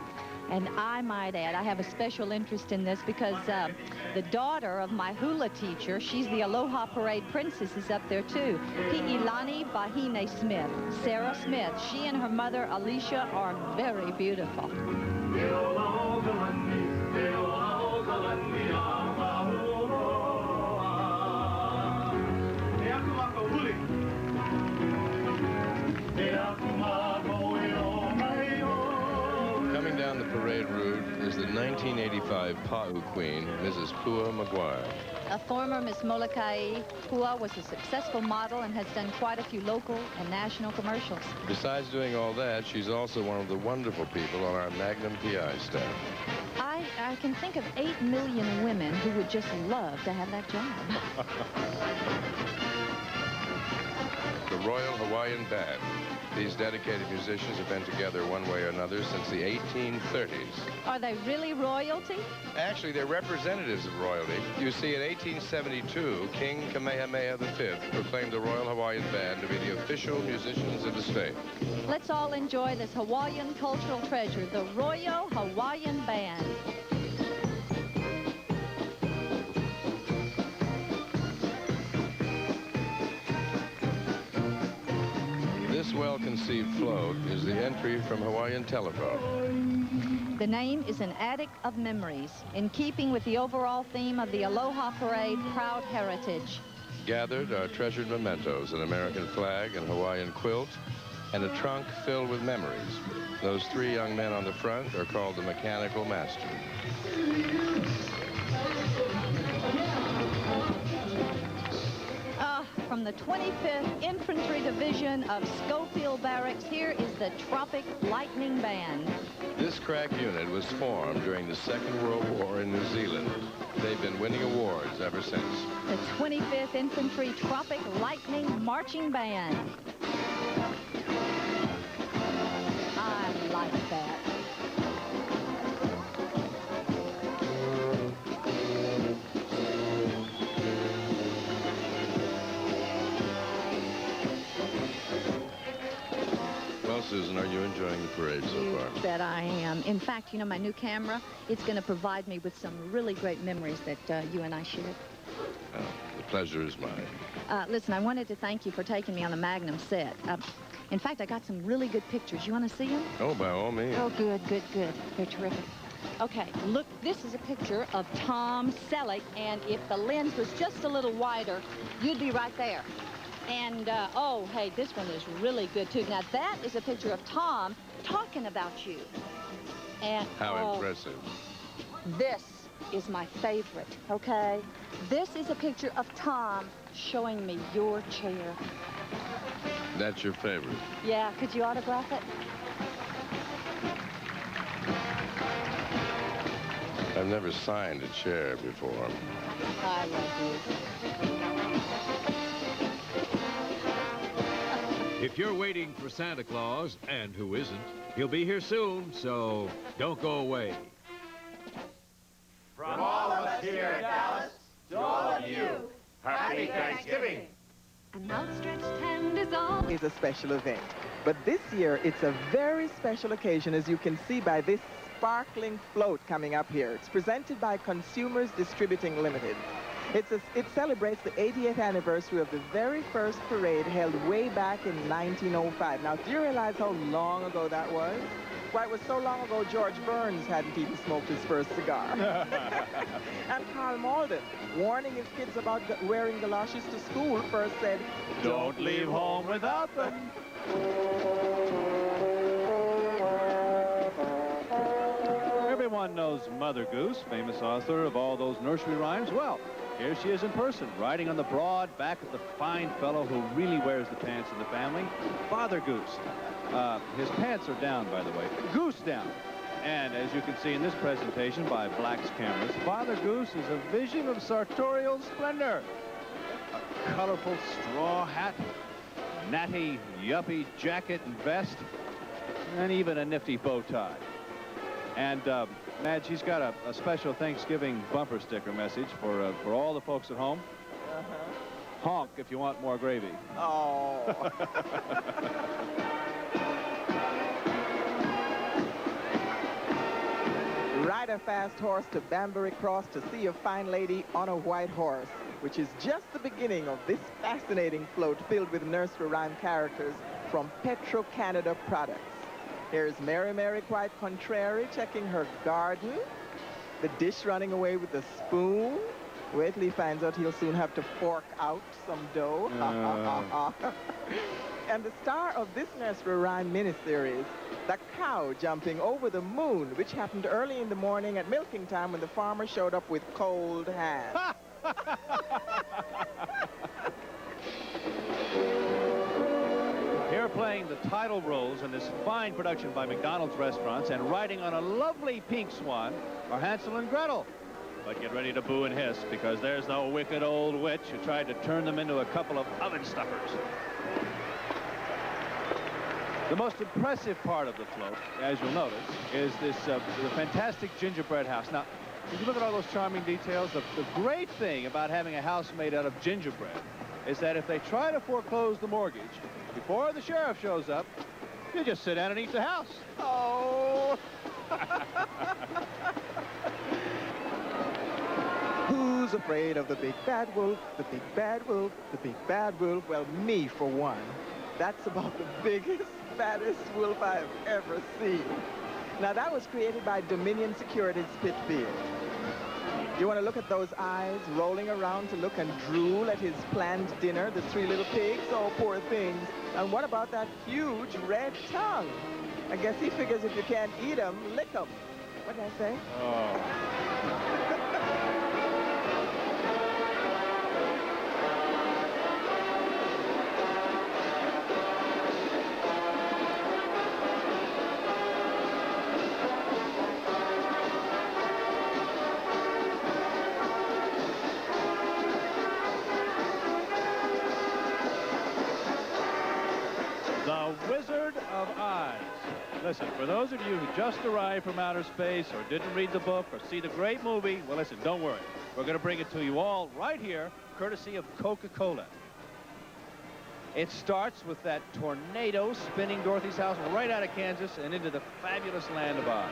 And I might add, I have a special interest in this because the daughter of my hula teacher, she's the Aloha Parade princess, is up there too. Pi'ilani Bahine Smith, Sarah Smith. She and her mother, Alicia, are very beautiful. Coming down the parade route is the 1985 Pa'u Queen, Mrs. Pua Maguire. A former Miss Molokai, Pua was a successful model and has done quite a few local and national commercials. Besides doing all that, she's also one of the wonderful people on our Magnum PI staff. I can think of 8 million women who would just love to have that job. The Royal Hawaiian Band. These dedicated musicians have been together one way or another since the 1830s. Are they really royalty? Actually, they're representatives of royalty. You see, in 1872, King Kamehameha V proclaimed the Royal Hawaiian Band to be the official musicians of the state. Let's all enjoy this Hawaiian cultural treasure, the Royal Hawaiian Band. This well-conceived float is the entry from Hawaiian Telephone. The name is an attic of memories, in keeping with the overall theme of the Aloha Parade, Proud Heritage. Gathered are treasured mementos, an American flag, and Hawaiian quilt, and a trunk filled with memories. Those 3 young men on the front are called the Mechanical Master. From the 25th Infantry Division of Schofield Barracks, here is the Tropic Lightning Band. This crack unit was formed during the Second World War in New Zealand. They've been winning awards ever since. The 25th Infantry Tropic Lightning Marching Band. I like that. Susan, Are you enjoying the parade so You far? bet I am. In fact, you know, my new camera, it's going to provide me with some really great memories that you and I shared. Well, the pleasure is mine. Listen, I wanted to thank you for taking me on the Magnum set. In fact, I got some really good pictures. You want to see them? Oh, by all means. Oh, good. They're terrific. Okay, look, this is a picture of Tom Selleck, and if the lens was just a little wider, you'd be right there. And, oh, hey, this one is really good, too. Now, that is a picture of Tom talking about you. And How impressive. This is my favorite, okay? This is a picture of Tom showing me your chair. That's your favorite? Yeah, could you autograph it? I've never signed a chair before. I love you. If you're waiting for Santa Claus, and who isn't, he'll be here soon, so don't go away. From all of us here at Dallas, to all of you, Happy Thanksgiving. An outstretched hand is always a special event. But this year, it's a very special occasion, as you can see by this sparkling float coming up here. It's presented by Consumers Distributing Limited. It celebrates the 80th anniversary of the very first parade held way back in 1905. Now, do you realize how long ago that was? Why, it was so long ago, George Burns hadn't even smoked his first cigar. And Carl Malden, warning his kids about wearing galoshes to school, first said, "Don't leave home without them." Everyone knows Mother Goose, famous author of all those nursery rhymes. Well, here she is in person, riding on the broad back of the fine fellow who really wears the pants in the family, Father Goose. His pants are down, by the way. Goose down. And as you can see in this presentation by Black's Cameras, Father Goose is a vision of sartorial splendor. A colorful straw hat, natty yuppie jacket and vest, and even a nifty bow tie. And Madge, he's got a special Thanksgiving bumper sticker message for all the folks at home. Honk if you want more gravy. Oh. Ride a fast horse to Banbury Cross to see a fine lady on a white horse, which is just the beginning of this fascinating float filled with nursery rhyme characters from Petro-Canada products. Here's Mary Quite Contrary checking her garden, the dish running away with the spoon. Wait till he finds out he'll soon have to fork out some dough. And the star of this nursery rhyme miniseries, the cow jumping over the moon, which happened early in the morning at milking time when the farmer showed up with cold hands. Here playing the title roles in this fine production by McDonald's Restaurants and riding on a lovely pink swan are Hansel and Gretel. But get ready to boo and hiss, because there's the wicked old witch who tried to turn them into a couple of oven stuffers. The most impressive part of the float, as you'll notice, is this the fantastic gingerbread house. Now, if you look at all those charming details, the great thing about having a house made out of gingerbread is that if they try to foreclose the mortgage before the sheriff shows up, you just sit down and eat the house. Oh! Who's afraid of the big bad wolf, the big bad wolf, the big bad wolf? Well, me, for one. That's about the biggest, fattest wolf I've ever seen. Now, that was created by Dominion Securities Pittsfield. You want to look at those eyes rolling around to look and drool at his planned dinner, the three little pigs? Oh, poor things. And what about that huge red tongue? I guess he figures if you can't eat them, lick them. What did I say? Oh. Listen, for those of you who just arrived from outer space or didn't read the book or see the great movie, well, listen, don't worry. We're going to bring it to you all right here, courtesy of Coca-Cola. It starts with that tornado spinning Dorothy's house right out of Kansas and into the fabulous land of Oz.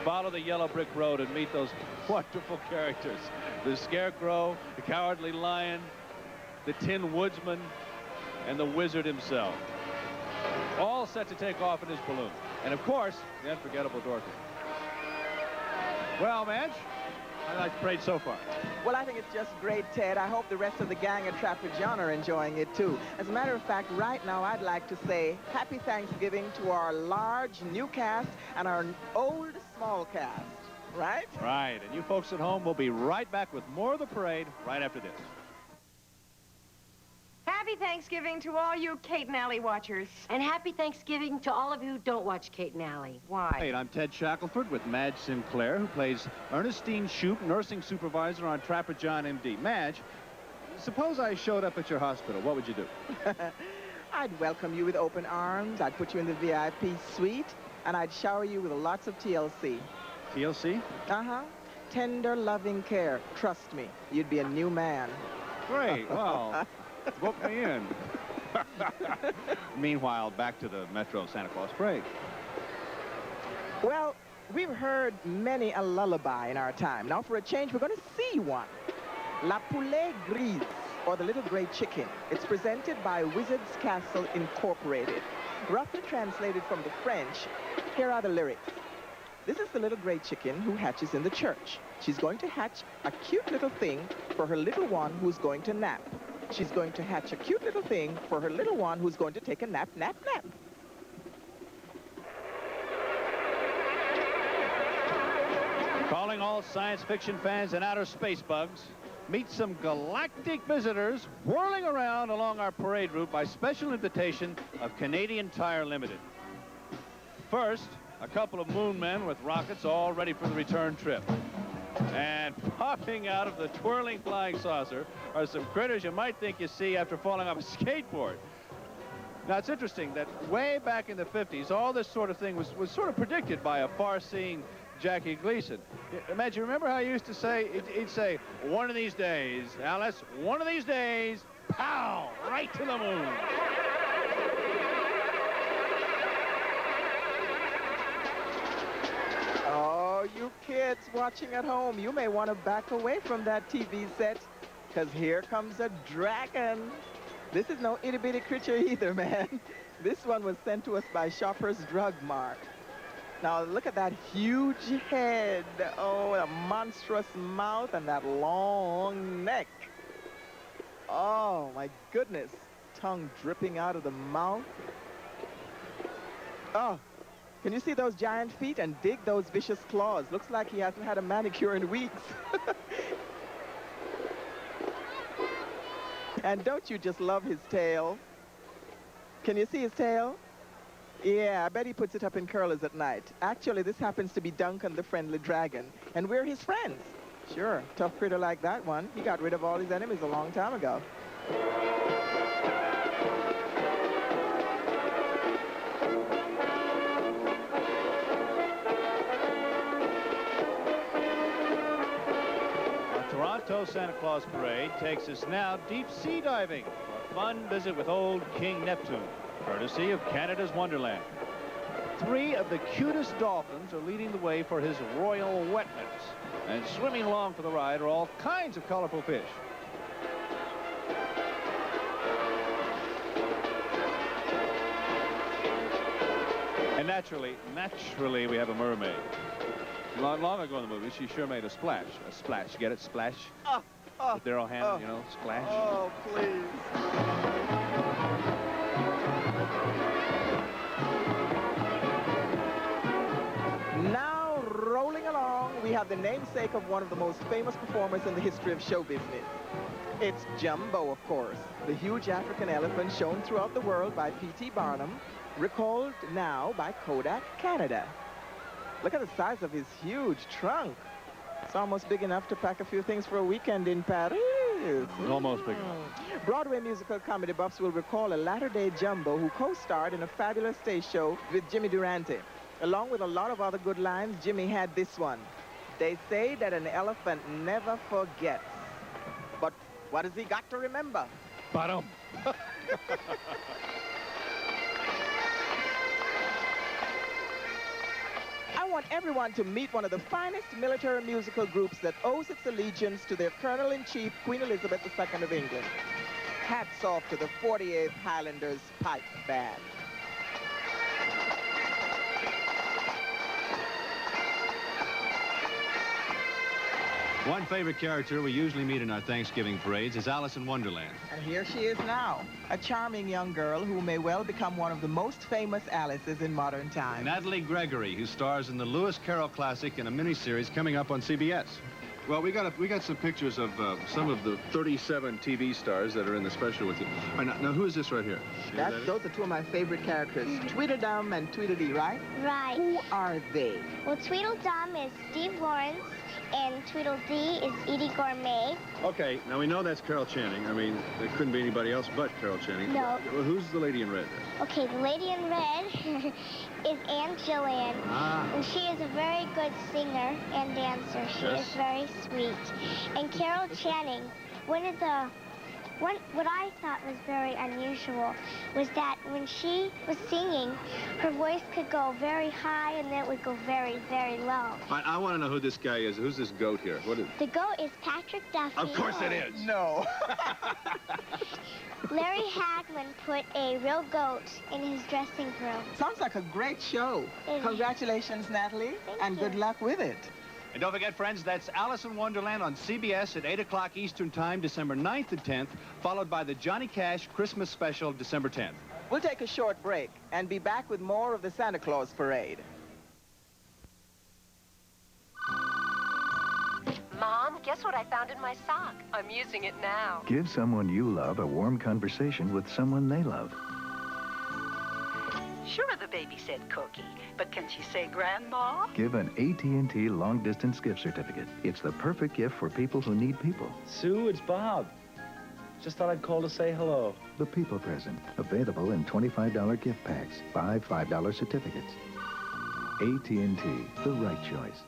Follow the yellow brick road and meet those wonderful characters. The Scarecrow, the Cowardly Lion, the Tin Woodsman, and the Wizard himself. All set to take off in his balloon. And of course, the unforgettable Dorothy. Well, Madge, I like the parade so far. Well, I think it's just great, Ted. I hope the rest of the gang at Trapper John are enjoying it, too. As a matter of fact, right now, I'd like to say Happy Thanksgiving to our large new cast and our old small cast, right? Right, and you folks at home will be right back with more of the parade right after this. Happy Thanksgiving to all you Kate and Allie watchers. And happy Thanksgiving to all of you who don't watch Kate and Allie. Why? Hey, I'm Ted Shackelford with Madge Sinclair, who plays Ernestine Shoup, nursing supervisor on Trapper John, M.D. Madge, suppose I showed up at your hospital. What would you do? I'd welcome you with open arms. I'd put you in the VIP suite, and I'd shower you with lots of TLC. TLC? Uh-huh. Tender, loving care. Trust me, you'd be a new man. Great. Well, book me in. Meanwhile, back to the Metro Santa Claus Parade. Well, we've heard many a lullaby in our time. Now, for a change, we're going to see one. La Poulet Grise, or the Little Gray Chicken. It's presented by Wizard's Castle Incorporated. Roughly translated from the French, here are the lyrics. This is the little gray chicken who hatches in the church. She's going to hatch a cute little thing for her little one who's going to nap. She's going to hatch a cute little thing for her little one who's going to take a nap, nap, nap. Calling all science fiction fans and outer space bugs, meet some galactic visitors whirling around along our parade route by special invitation of Canadian Tire Limited. First, a couple of moon men with rockets all ready for the return trip. And popping out of the twirling flying saucer are some critters you might think you see after falling off a skateboard. Now, it's interesting that way back in the 50s, all this sort of thing was sort of predicted by a far-seeing Jackie Gleason. Imagine, remember how he used to say, he'd say, one of these days, Alice, one of these days, pow, right to the moon. Oh, you kids watching at home, you may want to back away from that TV set, because here comes a dragon. This is no itty-bitty creature either, man. This one was sent to us by Shoppers Drug Mart. Now, look at that huge head. Oh, a monstrous mouth and that long neck. Oh, my goodness. Tongue dripping out of the mouth. Oh. Can you see those giant feet and dig those vicious claws? Looks like he hasn't had a manicure in weeks. And don't you just love his tail? Can you see his tail? Yeah, I bet he puts it up in curlers at night. Actually, this happens to be Duncan the Friendly Dragon, and we're his friends. Sure, tough critter like that one. He got rid of all his enemies a long time ago. Toronto Santa Claus Parade takes us now deep sea diving for a fun visit with old King Neptune, courtesy of Canada's Wonderland. 3 of the cutest dolphins are leading the way for his royal wetness, and swimming along for the ride are all kinds of colorful fish. And naturally, we have a mermaid. Long ago in the movie, she sure made a splash. A splash. Get it? Splash? With Daryl Hannah, you know, splash. Oh, please. Now, rolling along, we have the namesake of one of the most famous performers in the history of show business. It's Jumbo, of course, the huge African elephant shown throughout the world by P.T. Barnum, recalled now by Kodak Canada. Look at the size of his huge trunk. It's almost big enough to pack a few things for a weekend in Paris. Almost big enough. Broadway musical comedy buffs will recall a latter-day Jumbo who co-starred in a fabulous stage show with Jimmy Durante. Along with a lot of other good lines, Jimmy had this one. They say that an elephant never forgets. But what has he got to remember? Bottom. I want everyone to meet one of the finest military musical groups that owes its allegiance to their Colonel-in-Chief, Queen Elizabeth II of England. Hats off to the 48th Highlanders Pipe Band. One favorite character we usually meet in our Thanksgiving parades is Alice in Wonderland. And here she is now, a charming young girl who may well become one of the most famous Alices in modern times. Natalie Gregory, who stars in the Lewis Carroll classic in a miniseries coming up on CBS. Well, we got some pictures of some of the 37 TV stars that are in the special with you. All right, now who is this right here? Those are two of my favorite characters, Tweedledum and Tweedledee, right? Right. Who are they? Well, Tweedledum is Steve Lawrence, and Tweedledee is Edie Gourmet. Okay, now we know that's Carol Channing. I mean, there couldn't be anybody else but Carol Channing. No. Well, who's the lady in red? Okay, the lady in red is Aunt Jillian, and she is a very good singer and dancer. She is very sweet. And Carol Channing, what I thought was very unusual was that when she was singing, her voice could go very high and then it would go very, very low. I want to know who this guy is. Who's this goat here? What is? The goat is Patrick Duffy. Of course it is. No. Larry Hagman put a real goat in his dressing room. Sounds like a great show. Congratulations, Natalie, and good luck with it. And don't forget, friends, that's Alice in Wonderland on CBS at 8 o'clock Eastern Time, December 9th and 10th, followed by the Johnny Cash Christmas Special, December 10th. We'll take a short break and be back with more of the Santa Claus Parade. Mom, guess what I found in my sock? I'm using it now. Give someone you love a warm conversation with someone they love. Sure, the baby said cookie, but can she say grandma? Give an AT&T long-distance gift certificate. It's the perfect gift for people who need people. Sue, it's Bob. Just thought I'd call to say hello. The people present. Available in $25 gift packs. 5 $5 certificates. AT&T, the right choice.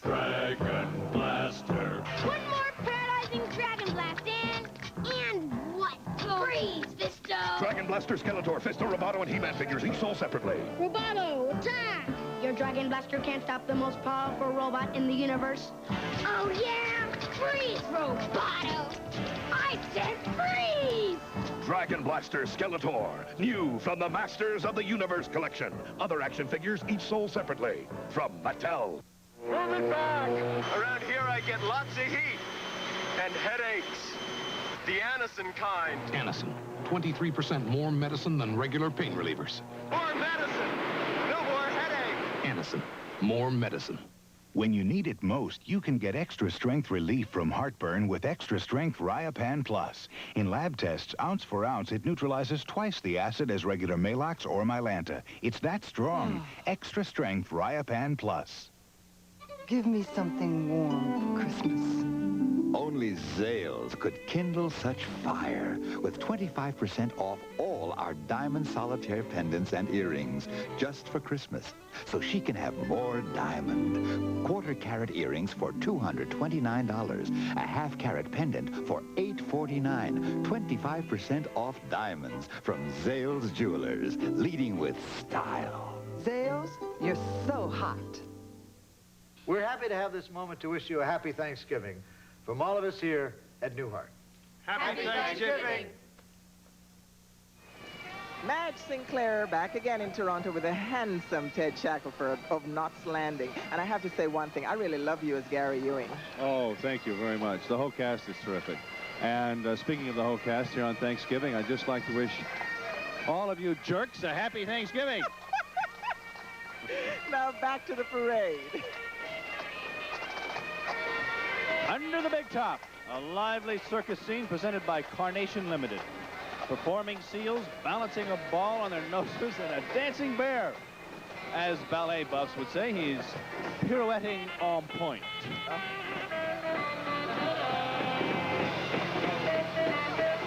Dragon Blaster. One more paralyzing Dragon Blast, and what? Freeze, Fisto! Dragon Blaster, Skeletor, Fisto, Roboto, and He-Man figures, each sold separately. Roboto, attack! Your Dragon Blaster can't stop the most powerful robot in the universe. Oh, yeah? Freeze, Roboto! I said freeze! Dragon Blaster, Skeletor, new from the Masters of the Universe collection. Other action figures, each sold separately. From Mattel. Move it back! Around here I get lots of heat and headaches. The Anacin kind. Anacin, 23% more medicine than regular pain relievers. More medicine! No more headache! Anacin, more medicine. When you need it most, you can get extra strength relief from heartburn with extra strength Riopan Plus. In lab tests, ounce for ounce, it neutralizes twice the acid as regular Maalox or Mylanta. It's that strong. Extra strength Riopan Plus. Give me something warm for Christmas. Only Zales could kindle such fire with 25% off all our diamond solitaire pendants and earrings just for Christmas, so she can have more diamond. Quarter-carat earrings for $229, a half-carat pendant for $849, 25% off diamonds from Zales Jewelers, leading with style. Zales, you're so hot. We're happy to have this moment to wish you a happy Thanksgiving from all of us here at Newhart. Happy Thanksgiving! Madge Sinclair back again in Toronto with a handsome Ted Shackelford of Knott's Landing. And I have to say one thing, I really love you as Gary Ewing. Oh, thank you very much. The whole cast is terrific. And speaking of the whole cast here on Thanksgiving, I'd just like to wish all of you jerks a happy Thanksgiving. Now back to the parade. Under the big top, a lively circus scene presented by Carnation Limited. Performing seals, balancing a ball on their noses, and a dancing bear. As ballet buffs would say, he's pirouetting on point.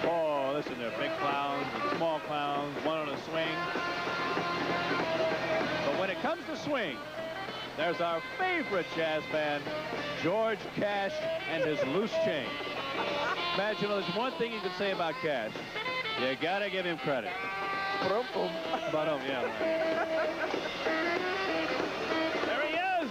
Oh, listen, there are big clowns and small clowns, one on a swing. But when it comes to swing, there's our favorite jazz band, George Cash and his loose change. Imagine, there's one thing you can say about Cash. You gotta give him credit. But, yeah. There he is!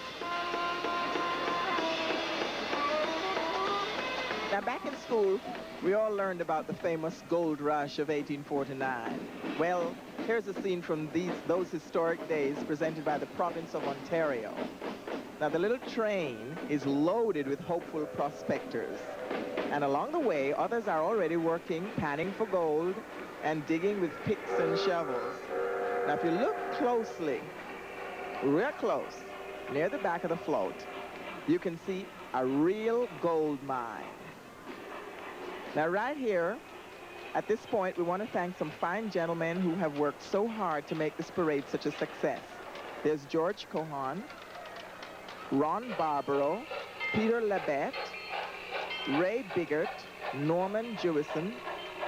Now, back in school, we all learned about the famous gold rush of 1849. Well, here's a scene from those historic days presented by the province of Ontario. Now, the little train is loaded with hopeful prospectors. And along the way, others are already working, panning for gold, and digging with picks and shovels. Now, if you look closely, real close, near the back of the float, you can see a real gold mine. Now, right here, at this point, we want to thank some fine gentlemen who have worked so hard to make this parade such a success. There's George Cohan, Ron Barbaro, Peter Labette, Ray Biggert, Norman Jewison,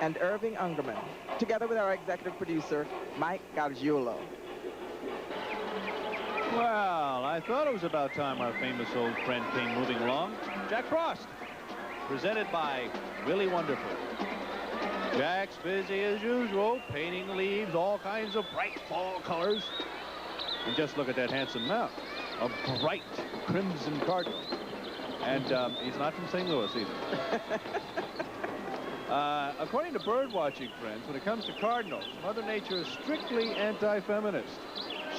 and Irving Ungerman, together with our executive producer, Mike Gargiulo. Well, I thought it was about time our famous old friend came moving along. Jack Frost, presented by Willie Wonderful. Jack's busy as usual, painting the leaves, all kinds of bright fall colors. And just look at that handsome mount, a bright crimson cardinal. And he's not from St. Louis either. According to bird-watching friends, when it comes to cardinals, Mother Nature is strictly anti-feminist.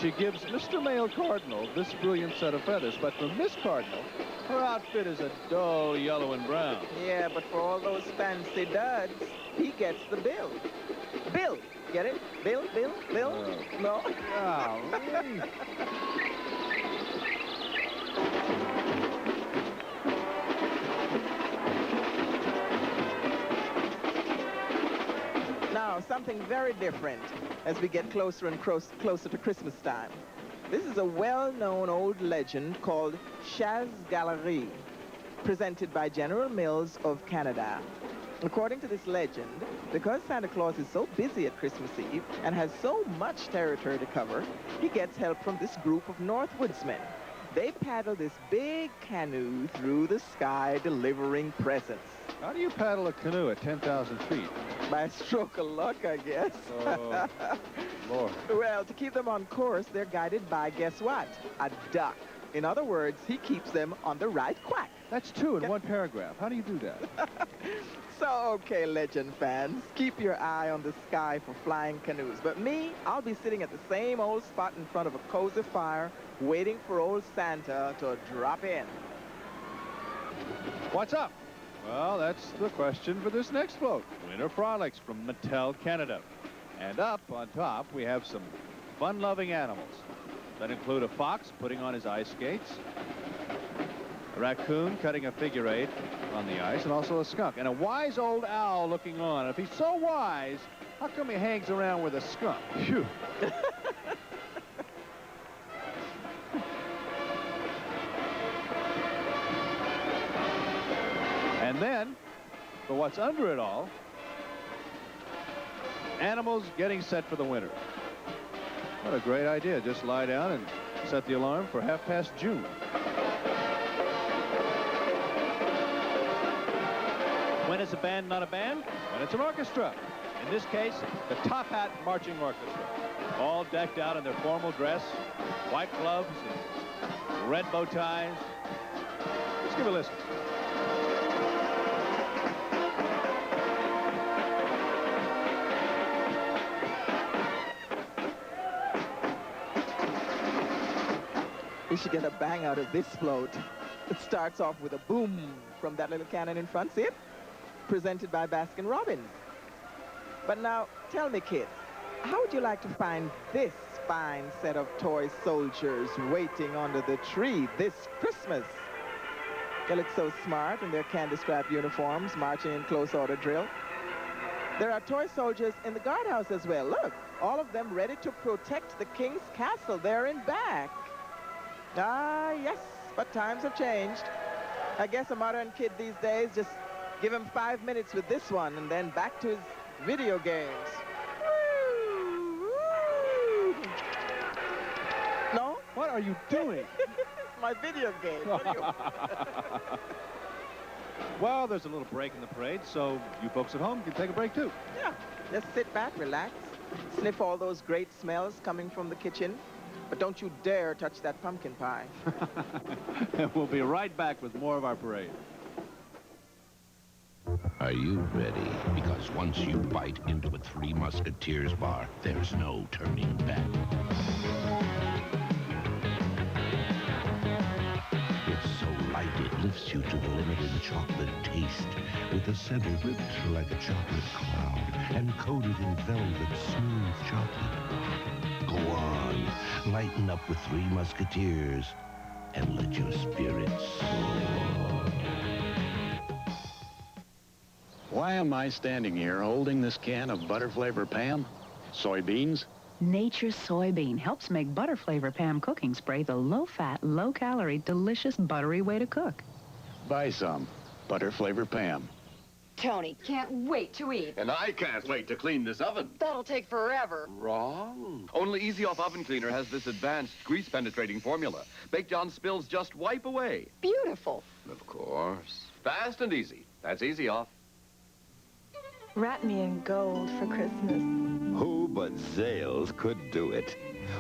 She gives Mr. Male Cardinal this brilliant set of feathers, but for Miss Cardinal, her outfit is a dull yellow and brown. Yeah, but for all those fancy duds, he gets the bill. Bill, get it? Bill? No? Golly. Now, something very different as we get closer and closer to Christmas time. This is a well-known old legend called Chasse Galerie, presented by General Mills of Canada. According to this legend, because Santa Claus is so busy at Christmas Eve and has so much territory to cover, he gets help from this group of Northwoodsmen. They paddle this big canoe through the sky delivering presents. How do you paddle a canoe at 10,000 feet? By a stroke of luck, I guess. Oh, Lord. Well, to keep them on course, they're guided by, guess what? A duck. In other words, he keeps them on the right quack. That's two in one paragraph. How do you do that? So, okay, legend fans, keep your eye on the sky for flying canoes. But me, I'll be sitting at the same old spot in front of a cozy fire, waiting for old Santa to drop in. What's up? Well, that's the question for this next float. Winter Frolics from Mattel, Canada. And up on top, we have some fun-loving animals that include a fox putting on his ice skates, a raccoon cutting a figure eight on the ice, and also a skunk, and a wise old owl looking on. If he's so wise, how come he hangs around with a skunk? Phew. And then, for what's under it all, animals getting set for the winter. What a great idea. Just lie down and set the alarm for 1/2 June. When is a band not a band? When it's an orchestra. In this case, the Top Hat Marching Orchestra. All decked out in their formal dress, white gloves, and red bow ties. Let's give a listen. You should get a bang out of this float. It starts off with a boom from that little cannon in front. See it? Presented by Baskin-Robbins. But now, tell me, kids, how would you like to find this fine set of toy soldiers waiting under the tree this Christmas? They look so smart in their candy-strap uniforms, marching in close order drill. There are toy soldiers in the guardhouse as well. Look, all of them ready to protect the king's castle there in back. Ah, yes, but times have changed. I guess a modern kid these days, just give him 5 minutes with this one and then back to his video games. Woo, woo. No? What are you doing? It's my video game. What are you? Well, there's a little break in the parade, so you folks at home can take a break too. Yeah. Just sit back, relax, sniff all those great smells coming from the kitchen. But don't you dare touch that pumpkin pie. We'll be right back with more of our parade. Are you ready? Because once you bite into a Three Musketeers bar, there's no turning back. It's so light it lifts you to the limit in chocolate taste, with the center ripped like a chocolate cloud and coated in velvet smooth chocolate. Go on, lighten up with Three Musketeers and let your spirits soar. Why am I standing here holding this can of butter flavor Pam? Soybeans? Nature's soybean helps make butter flavor Pam cooking spray the low-fat, low-calorie, delicious, buttery way to cook. Buy some. Butter flavor Pam. Tony, can't wait to eat. And I can't wait to clean this oven. That'll take forever. Wrong. Only Easy Off Oven Cleaner has this advanced grease-penetrating formula. Baked on spills just wipe away. Beautiful. Of course. Fast and easy. That's Easy Off. Wrap me in gold for Christmas. Who but Zales could do it?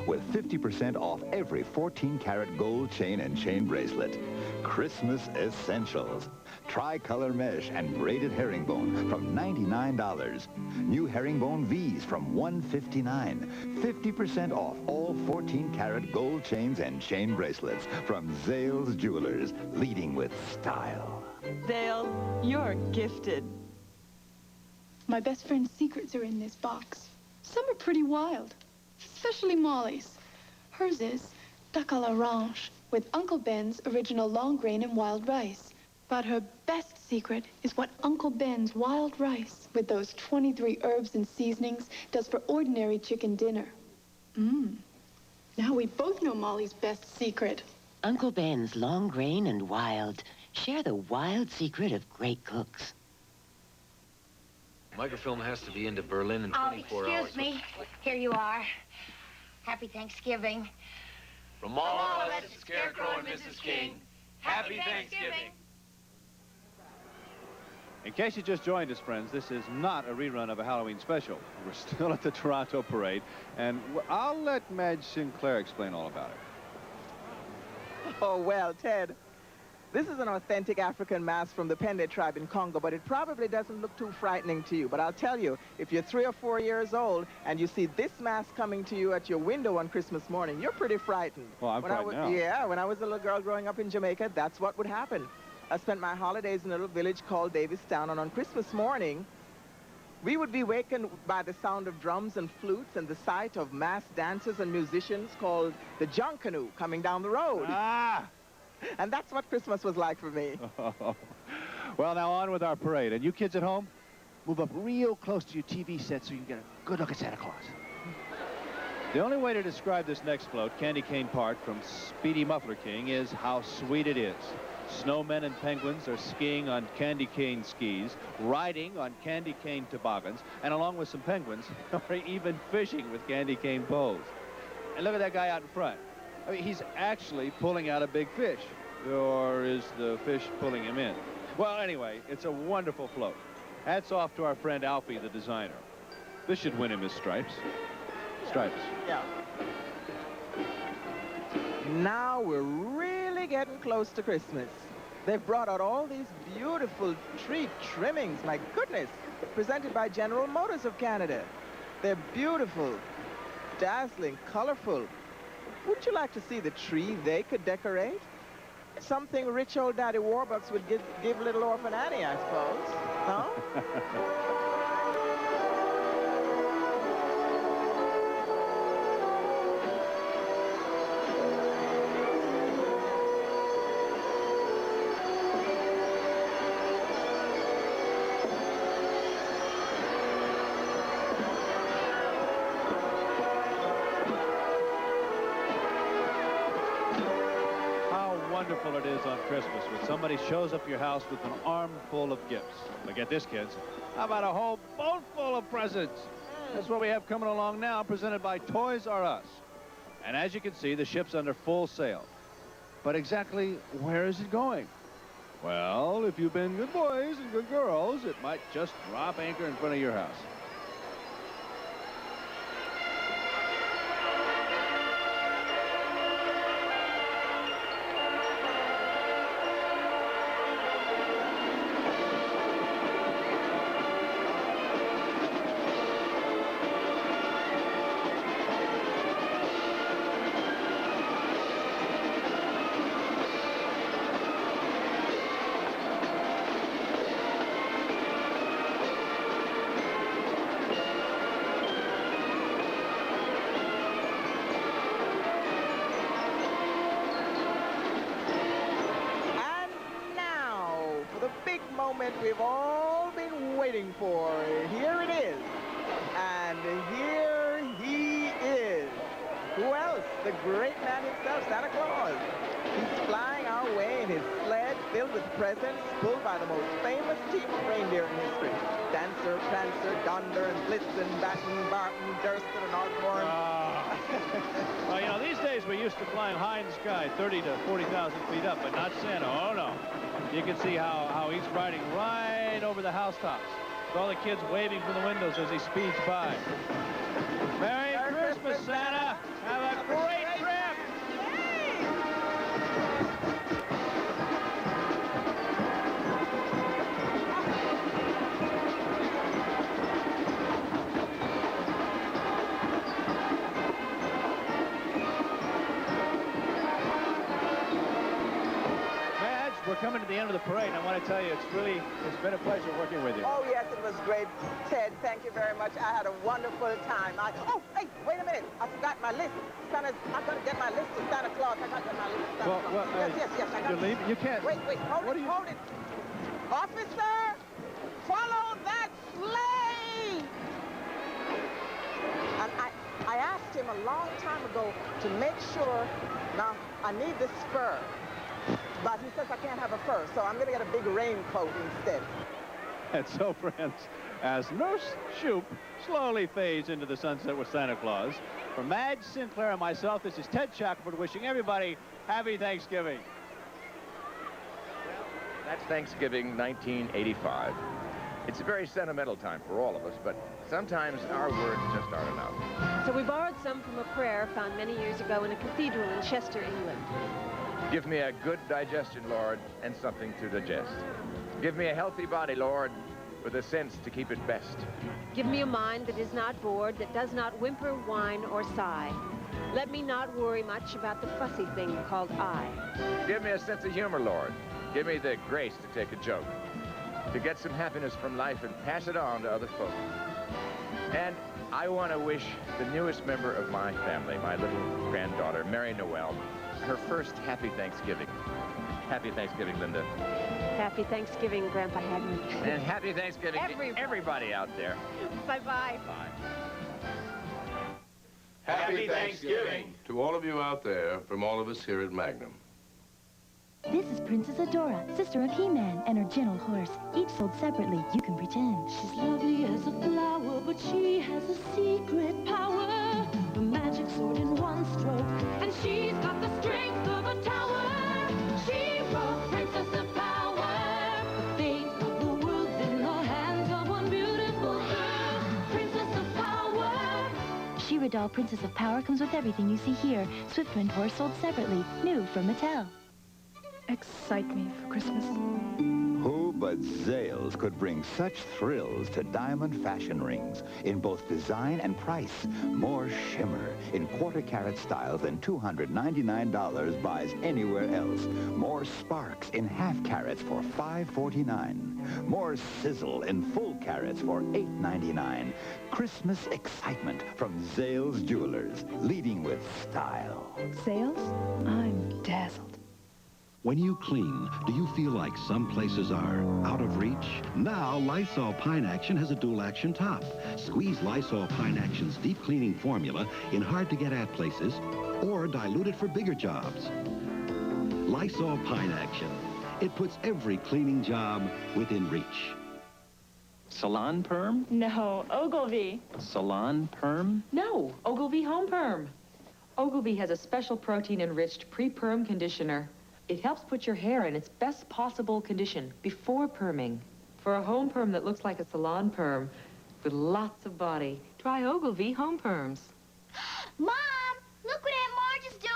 With 50% off every 14-karat gold chain and chain bracelet. Christmas essentials. Tri-color mesh and braided herringbone from $99. New herringbone V's from $159. 50% off all 14-karat gold chains and chain bracelets from Zales Jewelers, leading with style. Zales, you're gifted. My best friend's secrets are in this box. Some are pretty wild, especially Molly's. Hers is duck à l'orange with Uncle Ben's original long grain and wild rice. But her best secret is what Uncle Ben's wild rice with those 23 herbs and seasonings does for ordinary chicken dinner. Now we both know Molly's best secret. Uncle Ben's long grain and wild. Share the wild secret of great cooks. Microfilm has to be into Berlin in 24 hours. Excuse me. Here you are. Happy Thanksgiving. From all of us, Scarecrow and Mrs. King, Happy Thanksgiving. In case you just joined us, friends, this is not a rerun of a Halloween special. We're still at the Toronto Parade, and I'll let Madge Sinclair explain all about it. Oh, well, Ted, this is an authentic African mask from the Pende tribe in Congo, but it probably doesn't look too frightening to you. But I'll tell you, if you're 3 or 4 years old and you see this mask coming to you at your window on Christmas morning, you're pretty frightened. Well, I'm frightened now. Yeah, when I was a little girl growing up in Jamaica, that's what would happen. I spent my holidays in a little village called Davistown, and on Christmas morning, we would be wakened by the sound of drums and flutes and the sight of masked dancers and musicians called the Junkanoo coming down the road. Ah! And that's what Christmas was like for me. Well, now on with our parade. And you kids at home, move up real close to your TV set so you can get a good look at Santa Claus. The only way to describe this next float, Candy Cane Park from Speedy Muffler King, is how sweet it is. Snowmen and penguins are skiing on candy cane skis, riding on candy cane toboggans, and along with some penguins, are even fishing with candy cane poles. And look at that guy out in front. I mean, he's actually pulling out a big fish. Or is the fish pulling him in? Well, anyway, it's a wonderful float. Hats off to our friend Alfie, the designer. This should win him his stripes. Stripes. Yeah. Now we're really getting close to Christmas. They've brought out all these beautiful tree trimmings, my goodness, presented by General Motors of Canada. They're beautiful, dazzling, colorful. Wouldn't you like to see the tree they could decorate? Something rich old Daddy Warbucks would give little orphan Annie, I suppose. No? Wonderful it is on Christmas when somebody shows up your house with an armful of gifts. But get this, kids. How about a whole boat full of presents? That's what we have coming along now, presented by Toys R Us. And as you can see, the ship's under full sail. But exactly where is it going? Well, if you've been good boys and good girls, it might just drop anchor in front of your house. the big moment we've all been waiting for. Here it is. And here he is. Who else? The great man himself, Santa Claus. He's flying our way in his sled filled with presents, pulled by the most famous team of reindeer in history. Dancer, Prancer, Donder, and Blitzen, Batten, Barton, Durston, and Osborne. Well, you know, these days we're used to flying high in the sky, 30 to 40,000 feet up, but not Santa. Oh, no. You can see how he's riding right over the housetops, with all the kids waving from the windows as he speeds by. Merry Christmas, Santa! Have a great trip! We're coming to the end of the parade, and I want to tell you, it's been a pleasure working with you. Oh, yes, it was great. Ted, thank you very much. I had a wonderful time. Oh, hey, wait a minute. I forgot my list. I'm going to get my list to Santa Claus. I got to get my list to Santa Claus. Yes, I got you leave? You can't. Wait, hold it. Officer, follow that sleigh. And I asked him a long time ago to make sure, now, I need this fur. But he says I can't have a fur, so I'm going to get a big raincoat instead. And so, friends, as Nurse Shoop slowly fades into the sunset with Santa Claus, from Madge Sinclair and myself, this is Ted Shackelford wishing everybody happy Thanksgiving. Well, that's Thanksgiving 1985. It's a very sentimental time for all of us, but sometimes our words just aren't enough. So we borrowed some from a prayer found many years ago in a cathedral in Chester, England. Give me a good digestion, Lord, and something to digest. Give me a healthy body, Lord, with a sense to keep it best. Give me a mind that is not bored, that does not whimper, whine, or sigh. Let me not worry much about the fussy thing called I. Give me a sense of humor, Lord. Give me the grace to take a joke, to get some happiness from life and pass it on to other folk. And I want to wish the newest member of my family, my little granddaughter, Mary Noel, her first happy Thanksgiving. Happy Thanksgiving, Linda. Happy Thanksgiving, Grandpa Hadman. And happy Thanksgiving to everybody out there. Bye-bye. Bye. Happy Thanksgiving to all of you out there from all of us here at Magnum. This is Princess Adora, sister of He-Man, and her gentle horse. Each sold separately, you can pretend. She's lovely as a flower, but she has a secret power. A magic sword in one stroke, and she's got the strength of a tower. She wrote Princess of Power. The fate of the world's in the hands of one beautiful girl. Princess of Power. She-Ra doll Princess of Power comes with everything you see here. Swiftwind horse sold separately, new from Mattel. Excite me for Christmas. Who but Zales could bring such thrills to diamond fashion rings in both design and price? More shimmer in quarter-carat styles than $299 buys anywhere else. More sparks in half carats for $549. More sizzle in full carats for $899. Christmas excitement from Zales Jewelers, leading with style. Zales? I'm dazzled. When you clean, do you feel like some places are out of reach? Now, Lysol Pine Action has a dual-action top. Squeeze Lysol Pine Action's deep cleaning formula in hard-to-get-at places, or dilute it for bigger jobs. Lysol Pine Action. It puts every cleaning job within reach. Salon Perm? No, Oglive. Salon Perm? No, Oglive Home Perm. Oglive has a special protein-enriched pre-perm conditioner. It helps put your hair in its best possible condition before perming. For a home perm that looks like a salon perm with lots of body, try Oglive Home Perms. Mom, look what Aunt Marge is doing.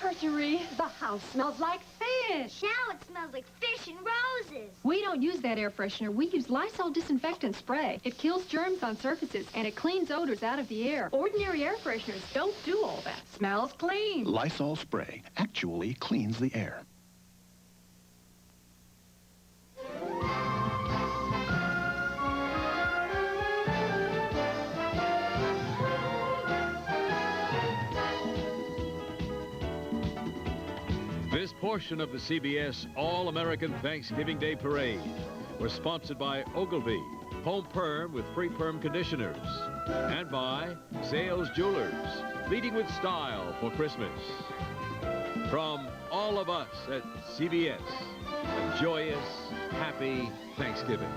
Marjorie, the house smells like fish. Now it smells like fish and roses. We don't use that air freshener. We use Lysol disinfectant spray. It kills germs on surfaces, and it cleans odors out of the air. Ordinary air fresheners don't do all that. Smells clean. Lysol spray actually cleans the air. This portion portion of the CBS All-American Thanksgiving Day Parade was sponsored by Oglive, home perm with free perm conditioners, and by Zales Jewelers, leading with style for Christmas. From all of us at CBS, a joyous, happy Thanksgiving.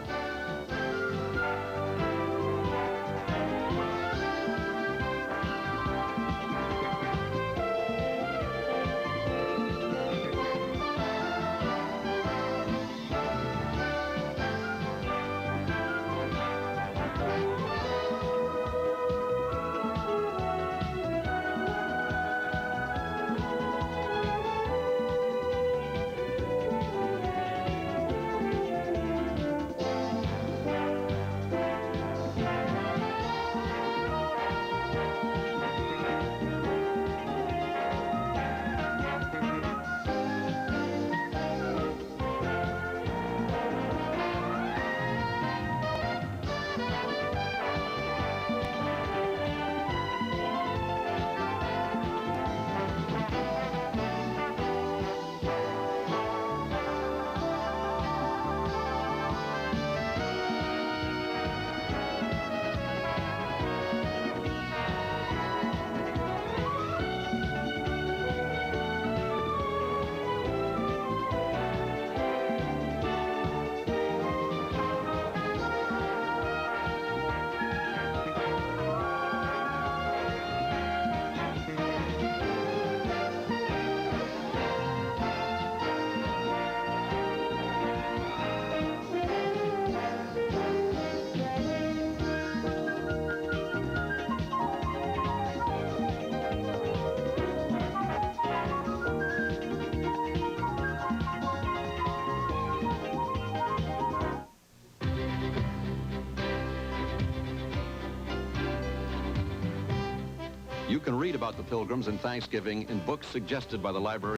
You can read about the Pilgrims and Thanksgiving in books suggested by the library.